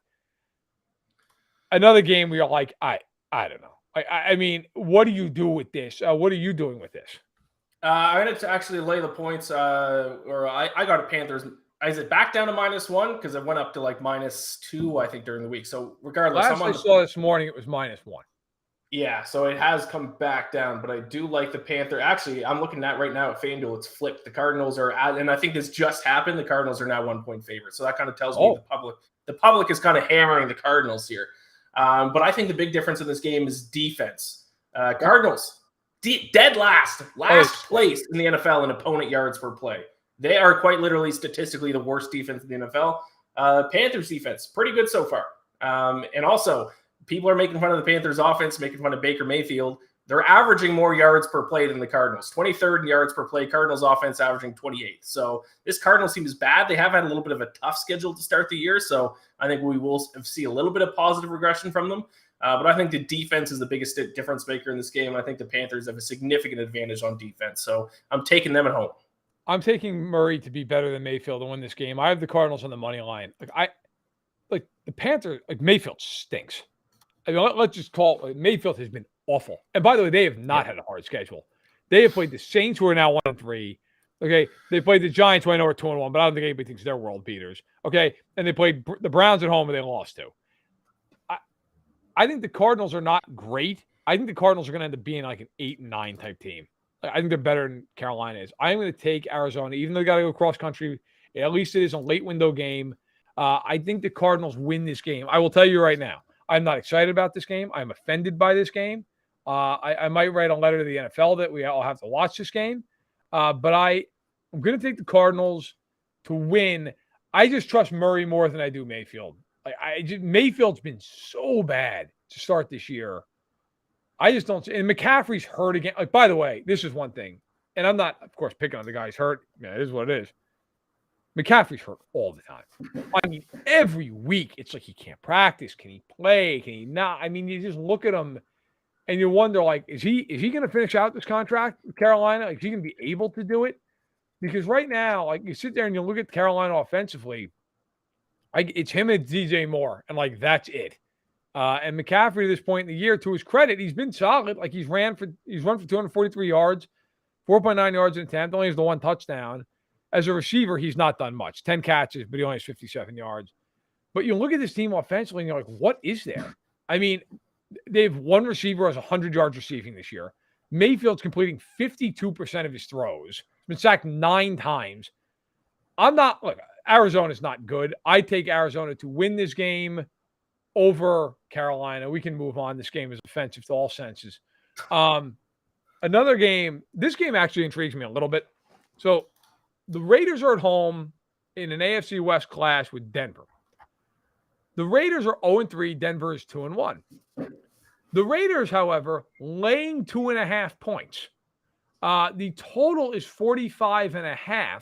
Another game we are like, I don't know. I mean, what do you do with this? What are you doing with this? I'm going to actually lay the points. I got a Panthers. Is it back down to -1? Because it went up to like -2, I think, during the week. So regardless, Last I saw this morning, it was -1. Yeah, so it has come back down, but I do like the Panther. Actually, I'm looking at right now at FanDuel. It's flipped. The Cardinals are at, and I think this just happened. The Cardinals are now 1-point favorites. So that kind of tells me the public is kind of hammering the Cardinals here. But I think the big difference in this game is defense. Cardinals, dead last place in the NFL in opponent yards per play. They are quite literally statistically the worst defense in the NFL. Panthers defense, pretty good so far. And also, people are making fun of the Panthers offense, making fun of Baker Mayfield. They're averaging more yards per play than the Cardinals. 23rd in yards per play. Cardinals offense averaging 28th. So this Cardinals team is bad. They have had a little bit of a tough schedule to start the year. So I think we will see a little bit of positive regression from them. But I think the defense is the biggest difference maker in this game. I think the Panthers have a significant advantage on defense. So I'm taking them at home. I'm taking Murray to be better than Mayfield to win this game. I have the Cardinals on the money line. Like the Panthers, like Mayfield stinks. I mean, let's just call it. Mayfield has been awful. And by the way, they have not had a hard schedule. They have played the Saints, who are now 1-3. Okay, they played the Giants, who I know are 2-1, but I don't think anybody thinks they're world beaters. Okay, and they played the Browns at home, and they lost to. I think the Cardinals are not great. I think the Cardinals are going to end up being like an 8-9 type team. I think they're better than Carolina is. I'm going to take Arizona, even though they got to go cross country. At least it is a late window game. I think the Cardinals win this game. I will tell you right now, I'm not excited about this game. I'm offended by this game. I might write a letter to the NFL that we all have to watch this game. But I'm going to take the Cardinals to win. I just trust Murray more than I do Mayfield. Mayfield's been so bad to start this year. I just don't see. And McCaffrey's hurt again. Like, by the way, this is one thing. And I'm not, of course, picking on the guy who's hurt. Yeah, it is what it is. McCaffrey's hurt all the time. I mean, every week, it's like he can't practice. Can he play? Can he not? I mean, you just look at him and you wonder, like, is he going to finish out this contract with Carolina? Like, is he going to be able to do it? Because right now, like, you sit there and you look at Carolina offensively, it's him and DJ Moore, and, like, that's it. And McCaffrey, at this point in the year, to his credit, he's been solid. Like, he's run for 243 yards, 4.9 yards an attempt, only has the 1 touchdown. As a receiver, he's not done much. 10 catches, but he only has 57 yards. But you look at this team offensively, and you're like, what is there? I mean, they have one receiver has 100 yards receiving this year. Mayfield's completing 52% of his throws. He's been sacked 9 times. Arizona's not good. I take Arizona to win this game over Carolina. We can move on. This game is offensive to all senses. Another game, this game actually intrigues me a little bit. So the Raiders are at home in an AFC West clash with Denver. The Raiders are 0-3. Denver is 2-1. The Raiders, however, laying 2.5 points. The total is 45.5.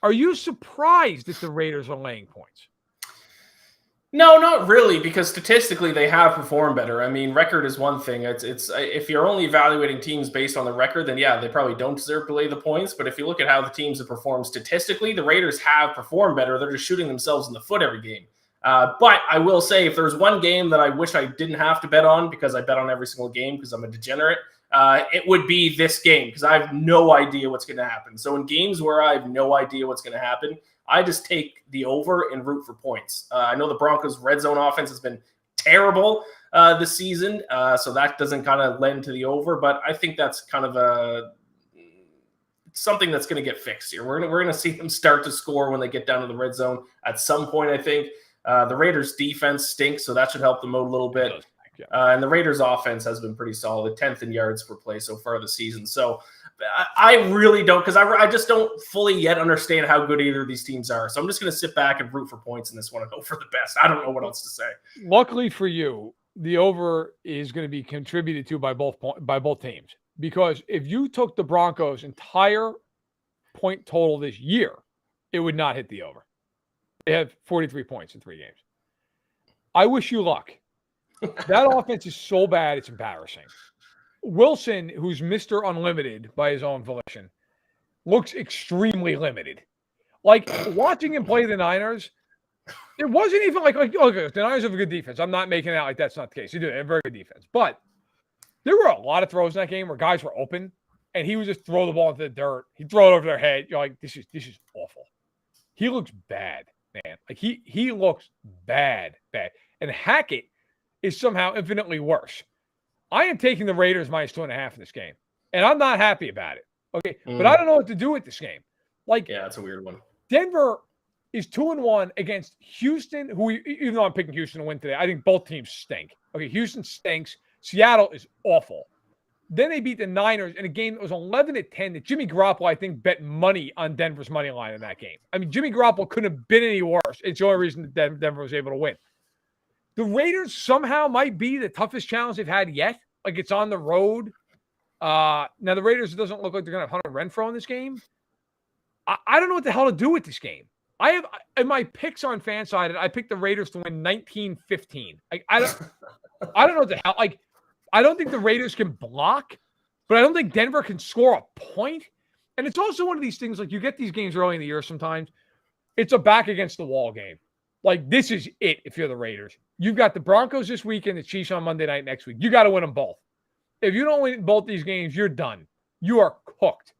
Are you surprised that the Raiders are laying points? No, not really, because statistically they have performed better. I mean, record is one thing. It's if you're only evaluating teams based on the record, then yeah, they probably don't deserve to lay the points. But if you look at how the teams have performed statistically, the Raiders have performed better. They're just shooting themselves in the foot every game. But I will say, if there's one game that I wish I didn't have to bet on, because I bet on every single game because I'm a degenerate, it would be this game, because I have no idea what's going to happen. So in games where I have no idea what's going to happen, I just take the over and root for points. I know the Broncos' red zone offense has been terrible this season, so that doesn't kind of lend to the over, but I think that's kind of something that's going to get fixed here. We're going to see them start to score when they get down to the red zone at some point, I think. The Raiders' defense stinks, so that should help them out a little bit. And the Raiders' offense has been pretty solid, 10th in yards per play so far this season. So I really don't, because I just don't fully yet understand how good either of these teams are. So I'm just going to sit back and root for points in this one and hope for the best. I don't know what else to say. Luckily for you, the over is going to be contributed to by both teams. Because if you took the Broncos' entire point total this year, it would not hit the over. They have 43 points in 3 games. I wish you luck. That offense is so bad, it's embarrassing. Wilson, who's Mr. Unlimited by his own volition, looks extremely limited. Like, watching him play the Niners, it wasn't even like okay, the Niners have a good defense. I'm not making it out like that's not the case. They do have a very good defense. But there were a lot of throws in that game where guys were open, and he would just throw the ball into the dirt. He'd throw it over their head. You're like, this is awful. He looks bad, man. Like, he looks bad. And Hackett is somehow infinitely worse. I am taking the Raiders minus 2.5 in this game, and I'm not happy about it. Okay, but I don't know what to do with this game. Like, yeah, that's a weird one. Denver is 2-1 against Houston, who even though I'm picking Houston to win today, I think both teams stink. Okay, Houston stinks. Seattle is awful. Then they beat the Niners in a game that was 11-10 that Jimmy Garoppolo, I think, bet money on Denver's money line in that game. I mean, Jimmy Garoppolo couldn't have been any worse. It's the only reason that Denver was able to win. The Raiders somehow might be the toughest challenge they've had yet. Like, it's on the road. Now, the Raiders, it doesn't look like they're going to have Hunter Renfrow in this game. I don't know what the hell to do with this game. I have, in my picks on FanSided, I picked the Raiders to win 19-15. I don't know what the hell. Like, I don't think the Raiders can block, but I don't think Denver can score a point. And it's also one of these things, like, you get these games early in the year sometimes. It's a back against the wall game. Like, this is it if you're the Raiders. You've got the Broncos this weekend, the Chiefs on Monday night next week. You got to win them both. If you don't win both these games, you're done. You are cooked.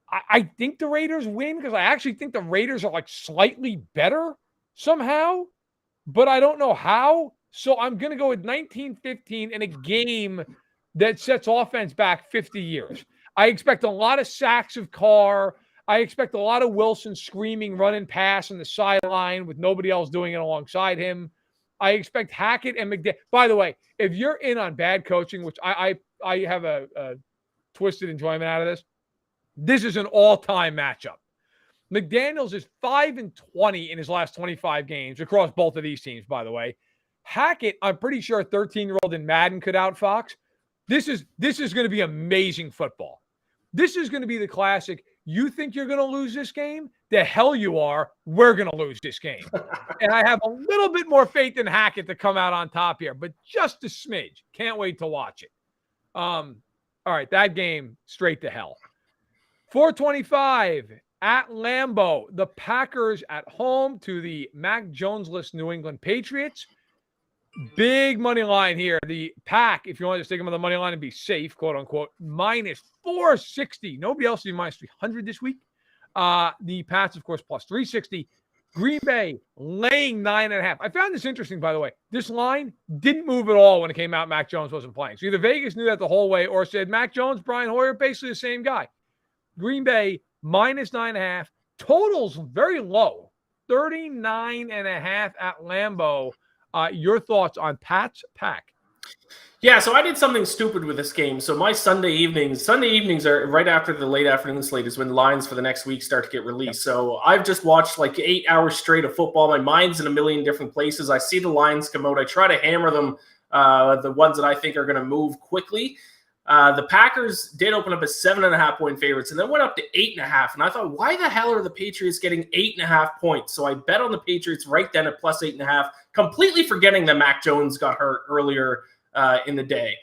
I think the Raiders win because I actually think the Raiders are, like, slightly better somehow, but I don't know how. So I'm going to go with 19-15 in a game that sets offense back 50 years. I expect a lot of sacks of Carr. I expect a lot of Wilson screaming, running pass on the sideline with nobody else doing it alongside him. I expect Hackett and McDaniel. By the way, if you're in on bad coaching, which I have a twisted enjoyment out of this is an all-time matchup. McDaniels is 5-20 in his last 25 games across both of these teams, by the way. Hackett, I'm pretty sure a 13-year-old in Madden could outfox. This is going to be amazing football. This is going to be the classic. You think you're going to lose this game? The hell you are. We're going to lose this game. And I have a little bit more faith in Hackett to come out on top here, but just a smidge. Can't wait to watch it. All right, that game, straight to hell. 425 at Lambeau. The Packers at home to the Mac Jones-less New England Patriots. Big money line here. The Pack, if you want to stick them on the money line and be safe, quote unquote, minus 460. Nobody else is minus 300 this week. The Pats, of course, plus 360. Green Bay laying 9.5. I found this interesting, by the way. This line didn't move at all when it came out Mac Jones wasn't playing. So either Vegas knew that the whole way or said Mac Jones, Brian Hoyer, basically the same guy. Green Bay minus 9.5. Totals very low. 39.5 at Lambeau. Your thoughts on Pat's Pack? Yeah, so I did something stupid with this game. So my Sunday evenings are right after the late afternoon slate is when lines for the next week start to get released. So I've just watched like 8 hours straight of football. My mind's in a million different places. I see the lines come out. I try to hammer them, the ones that I think are going to move quickly. The Packers did open up as 7.5 point favorites and then went up to 8.5. And I thought, why the hell are the Patriots getting 8.5 points? So I bet on the Patriots right then at plus 8.5, completely forgetting that Mac Jones got hurt earlier in the day.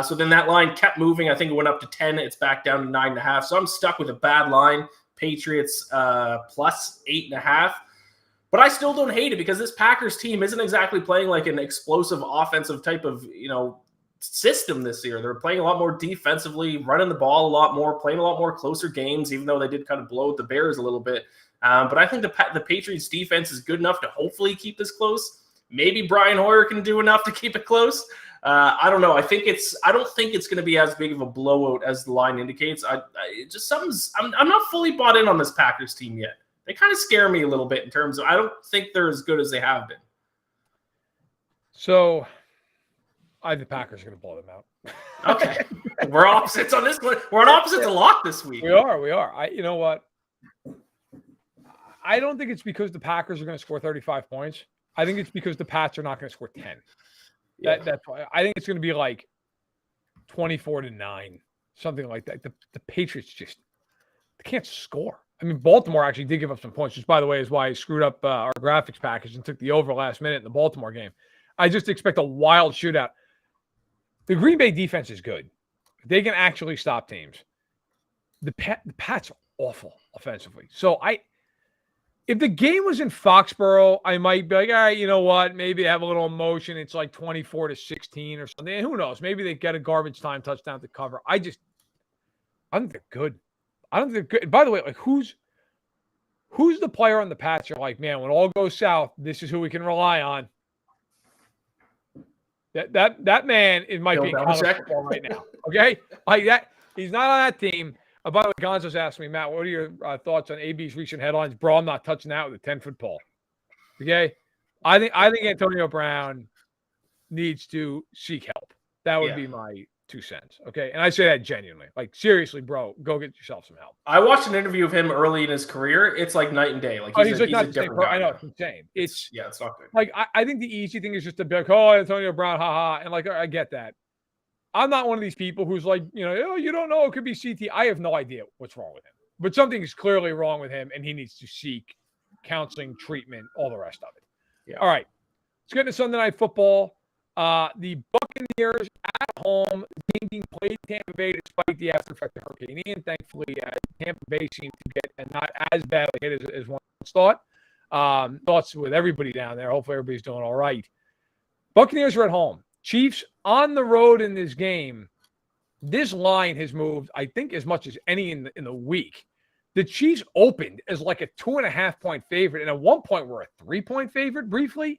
So then that line kept moving. I think it went up to 10. It's back down to 9.5. So I'm stuck with a bad line. Patriots plus 8.5. But I still don't hate it because this Packers team isn't exactly playing like an explosive offensive type of, system this year. They're playing a lot more defensively, running the ball a lot more, playing a lot more closer games, even though they did kind of blow the Bears a little bit But I think the Patriots defense is good enough to hopefully keep this close. Maybe Brian Hoyer can do enough to keep it close. I don't know. I don't think it's going to be as big of a blowout as the line indicates. I'm not fully bought in on this Packers team yet. They kind of scare me a little bit in terms of I don't think they're as good as they have been. So I think the Packers are going to blow them out. Okay. We're opposites on this one. We're on opposites a lot this week. We are. You know what? I don't think it's because the Packers are going to score 35 points. I think it's because the Pats are not going to score 10. That's why I think it's going to be like 24-9, something like that. The Patriots they can't score. I mean, Baltimore actually did give up some points, which, by the way, is why I screwed up our graphics package and took the over last minute in the Baltimore game. I just expect a wild shootout. The Green Bay defense is good. They can actually stop teams. The Pats are awful offensively. So if the game was in Foxborough, I might be like, all right, you know what? Maybe they have a little emotion. It's like 24-16 or something. And who knows? Maybe they get a garbage time touchdown to cover. I think they're good. I don't think they're good. By the way, like who's the player on the Pats you're like, man, when all goes south, this is who we can rely on. That man might be in college football right now. Okay? Like that, he's not on that team. By the way, Gonzo's asked me, Matt, what are your thoughts on AB's recent headlines? Bro, I'm not touching that with a 10-foot pole. Okay? I think Antonio Brown needs to seek help. That would be my 2 cents. Okay? And I say that genuinely. Like, seriously, bro, go get yourself some help. I watched an interview of him early in his career. It's like night and day. Like he's not a the same different guy. I know, it's insane. It's not good. Like, I think the easy thing is just to be like, oh, Antonio Brown, haha. And like, I get that. I'm not one of these people who's like, oh, you don't know. It could be CT. I have no idea what's wrong with him. But something is clearly wrong with him, and he needs to seek counseling, treatment, all the rest of it. Yeah. All right. Let's get into Sunday Night Football. The Buccaneers at home, game being played in Tampa Bay despite the after effect of Hurricane Ian. Thankfully, Tampa Bay seemed to get not as badly hit as one thought. Thoughts with everybody down there. Hopefully, everybody's doing all right. Buccaneers are at home. Chiefs on the road in this game. This line has moved, I think, as much as any in the week. The Chiefs opened as like a 2.5-point favorite, and at one point were a 3-point favorite briefly.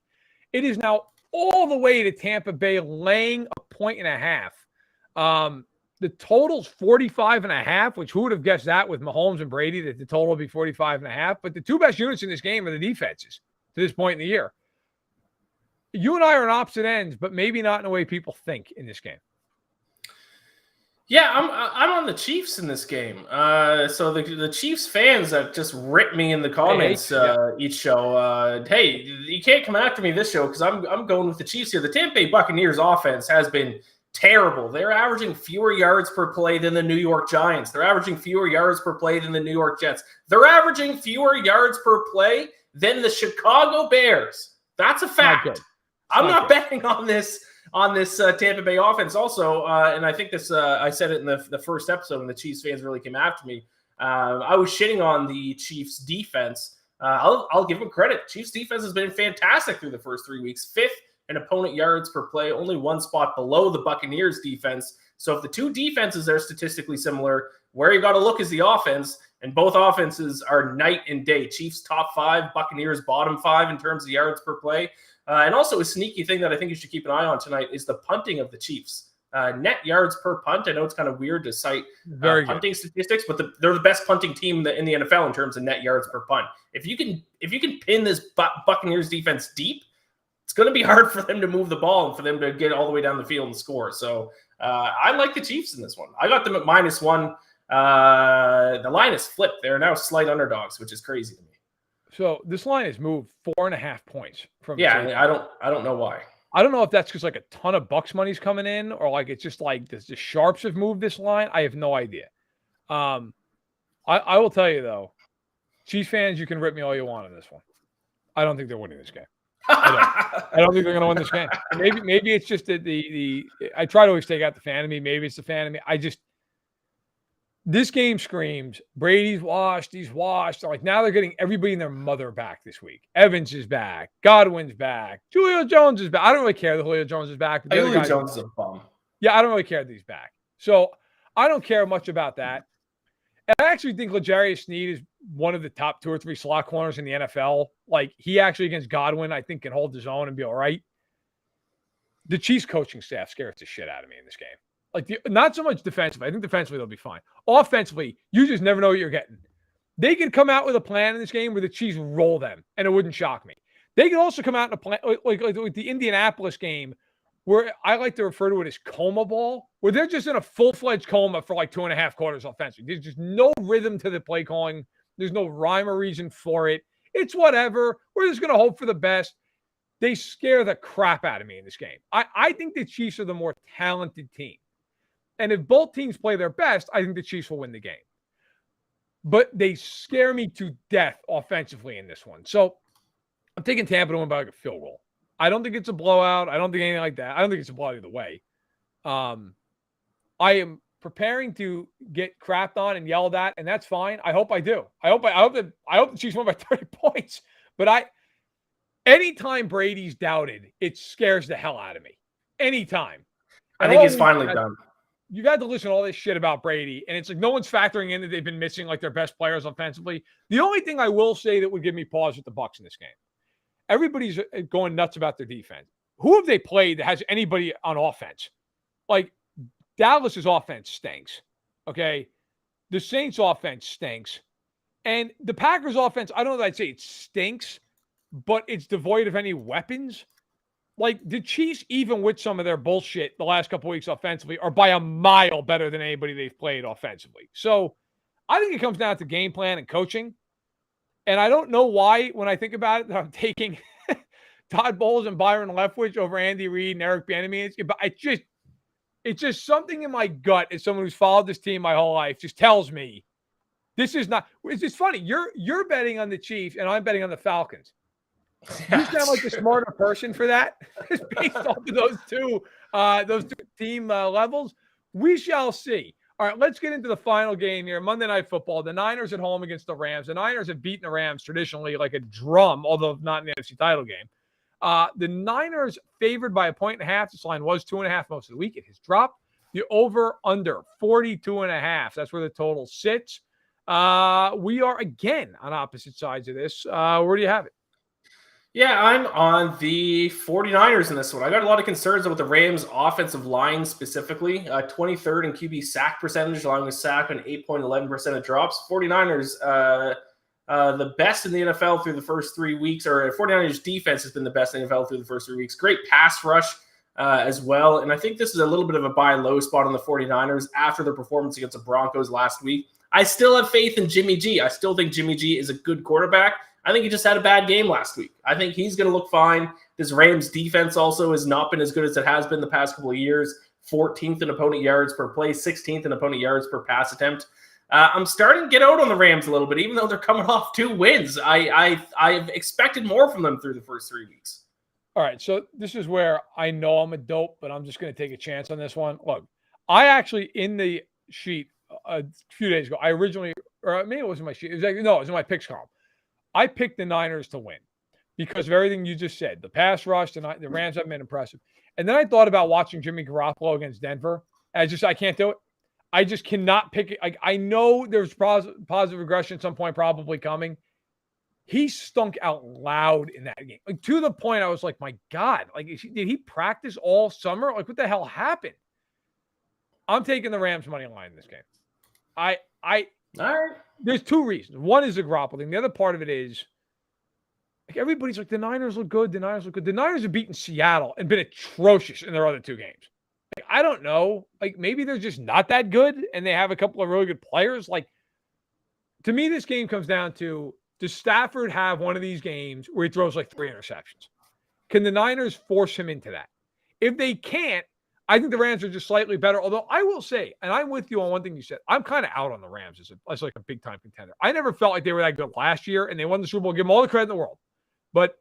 It is now all the way to Tampa Bay laying a 1.5. The total's 45.5, which who would have guessed that with Mahomes and Brady that the total would be 45.5? But the two best units in this game are the defenses to this point in the year. You and I are on opposite ends, but maybe not in the way people think in this game. Yeah, I'm on the Chiefs in this game. So the Chiefs fans that just rip me in the comments each show. Hey, you can't come after me this show because I'm going with the Chiefs here. The Tampa Bay Buccaneers offense has been terrible. They're averaging fewer yards per play than the New York Giants. They're averaging fewer yards per play than the New York Jets. They're averaging fewer yards per play than the Chicago Bears. That's a fact. I'm not betting on this Tampa Bay offense. Also, and I think this I said it in the first episode when the Chiefs fans really came after me. I was shitting on the Chiefs defense. I'll give them credit. Chiefs defense has been fantastic through the first 3 weeks. 5th in opponent yards per play, only one spot below the Buccaneers defense. So if the two defenses are statistically similar, where you got to look is the offense, and both offenses are night and day. Chiefs top 5, Buccaneers bottom 5 in terms of yards per play. And also a sneaky thing that I think you should keep an eye on tonight is the punting of the Chiefs. Net yards per punt. I know it's kind of weird to cite punting statistics, but they're the best punting team in the NFL in terms of net yards per punt. If you can pin this Buccaneers defense deep, it's going to be hard for them to move the ball and for them to get all the way down the field and score. So I like the Chiefs in this one. I got them at -1. The line is flipped. They're now slight underdogs, which is crazy to me. So this line has moved 4.5 points from. Yeah, I don't know why. I don't know if that's because like a ton of Bucks money's coming in, or like it's just like the sharps have moved this line. I have no idea. I will tell you though, Chiefs fans, you can rip me all you want on this one. I don't think they're winning this game. I don't think they're going to win this game. Maybe it's just the I try to always take out the fan of me. Maybe it's the fan of me. This game screams Brady's washed. He's washed. Like now they're getting everybody and their mother back this week. Evans is back. Godwin's back. Julio Jones is back. I don't really care that Julio Jones is back. Julio Jones is a bum. Yeah, I don't really care that he's back. So I don't care much about that. And I actually think L'Jarius Sneed is one of the top 2 or 3 slot corners in the NFL. Like, he actually against Godwin, I think, can hold his own and be all right. The Chiefs coaching staff scares the shit out of me in this game. Like, not so much defensively. I think defensively they'll be fine. Offensively, you just never know what you're getting. They could come out with a plan in this game where the Chiefs roll them, and it wouldn't shock me. They could also come out in a plan like the Indianapolis game, where I like to refer to it as coma ball, where they're just in a full-fledged coma for like 2.5 quarters offensively. There's just no rhythm to the play calling. There's no rhyme or reason for it. It's whatever. We're just going to hope for the best. They scare the crap out of me in this game. I think the Chiefs are the more talented team. And if both teams play their best, I think the Chiefs will win the game. But they scare me to death offensively in this one. So I'm taking Tampa to win by like a field goal. I don't think it's a blowout. I don't think anything like that. I don't think it's a blowout either way. I am preparing to get crapped on and yelled at, and that's fine. I hope I do. I hope the Chiefs win by 30 points. But anytime Brady's doubted, it scares the hell out of me. Anytime. I think he's finally done. You've had to listen to all this shit about Brady, and it's like no one's factoring in that they've been missing like their best players offensively. The only thing I will say that would give me pause with the Bucs in this game, everybody's going nuts about their defense. Who have they played that has anybody on offense? Like, Dallas's offense stinks, okay? The Saints' offense stinks. And the Packers' offense, I don't know that I'd say it stinks, but it's devoid of any weapons. Like, the Chiefs, even with some of their bullshit the last couple of weeks offensively, are by a mile better than anybody they've played offensively. So I think it comes down to game plan and coaching. And I don't know why, when I think about it, that I'm taking Todd Bowles and Byron Leftwich over Andy Reid and Eric Bieniemy. But it's just something in my gut as someone who's followed this team my whole life just tells me this is not. It's just funny. You're betting on the Chiefs and I'm betting on the Falcons. You sound like the smarter person for that. It's based off of those two team levels. We shall see. All right, let's get into the final game here. Monday Night Football. The Niners at home against the Rams. The Niners have beaten the Rams traditionally like a drum, although not in the NFC title game. The Niners favored by 1.5. This line was 2.5 most of the week. It has dropped. The over-under 42.5. That's where the total sits. We are again on opposite sides of this. Where do you have it? Yeah, I'm on the 49ers in this one. I got a lot of concerns about the Rams' offensive line specifically. 23rd in QB sack percentage, allowing a sack on 8.11% of drops. 49ers, the best in the NFL through the first 3 weeks, or 49ers defense has been the best in the NFL through the first 3 weeks. Great pass rush as well. And I think this is a little bit of a buy low spot on the 49ers after their performance against the Broncos last week. I still have faith in Jimmy G. I still think Jimmy G is a good quarterback. I think he just had a bad game last week. I think he's going to look fine. This Rams defense also has not been as good as it has been the past couple of years. 14th in opponent yards per play, 16th in opponent yards per pass attempt. I'm starting to get out on the Rams a little bit, even though they're coming off 2 wins. I've expected more from them through the first 3 weeks. All right, so this is where I know I'm a dope, but I'm just going to take a chance on this one. Look, I actually, in the sheet a few days ago, I originally, or maybe it wasn't my sheet. It was in my picks column. I picked the Niners to win because of everything you just said. The pass rush, the Rams haven't been impressive. And then I thought about watching Jimmy Garoppolo against Denver. I can't do it. I just cannot pick it. I know there's positive regression at some point probably coming. He stunk out loud in that game. Like, to the point I was like, my God, like, did he practice all summer? Like, what the hell happened? I'm taking the Rams money line in this game. All right. There's 2 reasons. One is the Garoppolo thing. The other part of it is, like, everybody's like, the Niners look good. The Niners look good. The Niners have beaten Seattle and been atrocious in their other 2 games. Like, I don't know. Like, maybe they're just not that good and they have a couple of really good players. Like, to me, this game comes down to, does Stafford have one of these games where he throws like 3 interceptions? Can the Niners force him into that? If they can't, I think the Rams are just slightly better. Although I will say, and I'm with you on one thing you said, I'm kind of out on the Rams as like a big-time contender. I never felt like they were that good last year, and they won the Super Bowl. Give them all the credit in the world. But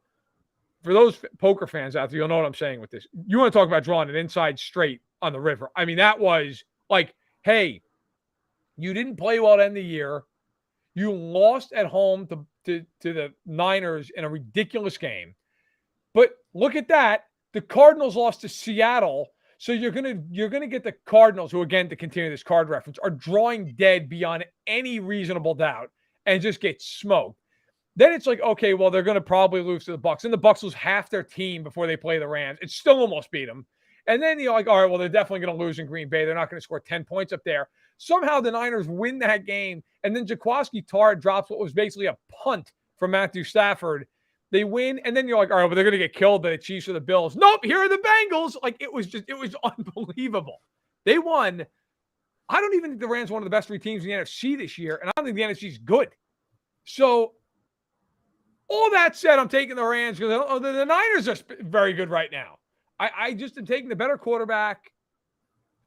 for those poker fans out there, you'll know what I'm saying with this. You want to talk about drawing an inside straight on the river. I mean, that was like, hey, you didn't play well to end the year. You lost at home to the Niners in a ridiculous game. But look at that. The Cardinals lost to Seattle. So you're gonna get the Cardinals, who, again, to continue this card reference, are drawing dead beyond any reasonable doubt and just get smoked. Then it's like, okay, well, they're gonna probably lose to the Bucs, and the Bucs lose half their team before they play the Rams. It still almost beat them. And then you're like, all right, well, they're definitely going to lose in Green Bay. They're not going to score 10 points up there. Somehow the Niners win that game, and then Jaquiski Tartt drops what was basically a punt from Matthew Stafford. They win, and then you're like, all right, well, they're going to get killed by the Chiefs or the Bills. Nope, here are the Bengals. Like, it was unbelievable. They won. I don't even think the Rams are one of the best 3 teams in the NFC this year, and I don't think the NFC is good. So, all that said, I'm taking the Rams because the Niners are very good right now. I just am taking the better quarterback.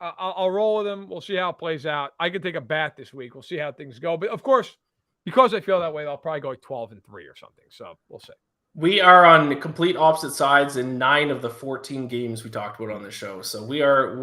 I'll roll with him. We'll see how it plays out. I could take a bat this week. We'll see how things go. But, of course, because I feel that way, I'll probably go 12-3 or something. So we'll see. We are on complete opposite sides in 9 of the 14 games we talked about on the show. So we're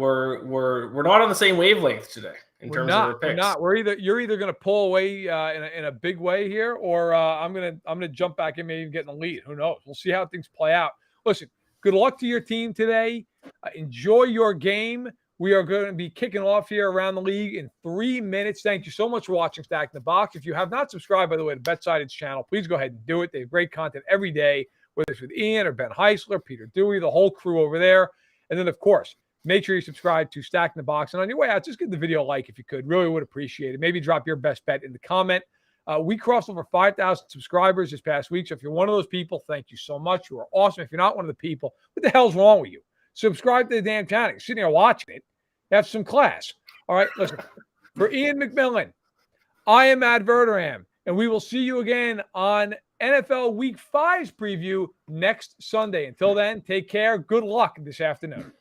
not on the same wavelength today in terms of our picks. We're not. You're either going to pull away in a big way here, or I'm gonna jump back and maybe get in the lead. Who knows? We'll see how things play out. Listen. Good luck to your team today. Enjoy your game. We are going to be kicking off here around the league in 3 minutes. Thank you so much for watching Stack in the Box. If you have not subscribed, by the way, to BetSided's channel, please go ahead and do it. They have great content every day, whether it's with Ian or Ben Heisler, Peter Dewey, the whole crew over there. And then, of course, make sure you subscribe to Stack in the Box. And on your way out, just give the video a like if you could. Really would appreciate it. Maybe drop your best bet in the comment. We crossed over 5,000 subscribers this past week. So if you're one of those people, thank you so much. You are awesome. If you're not one of the people, what the hell's wrong with you? Subscribe to the damn channel. You're sitting here watching it. Have some class. All right, listen. For Iain MacMillan, I am Matt Verderame, and we will see you again on NFL Week 5's preview next Sunday. Until then, take care. Good luck this afternoon.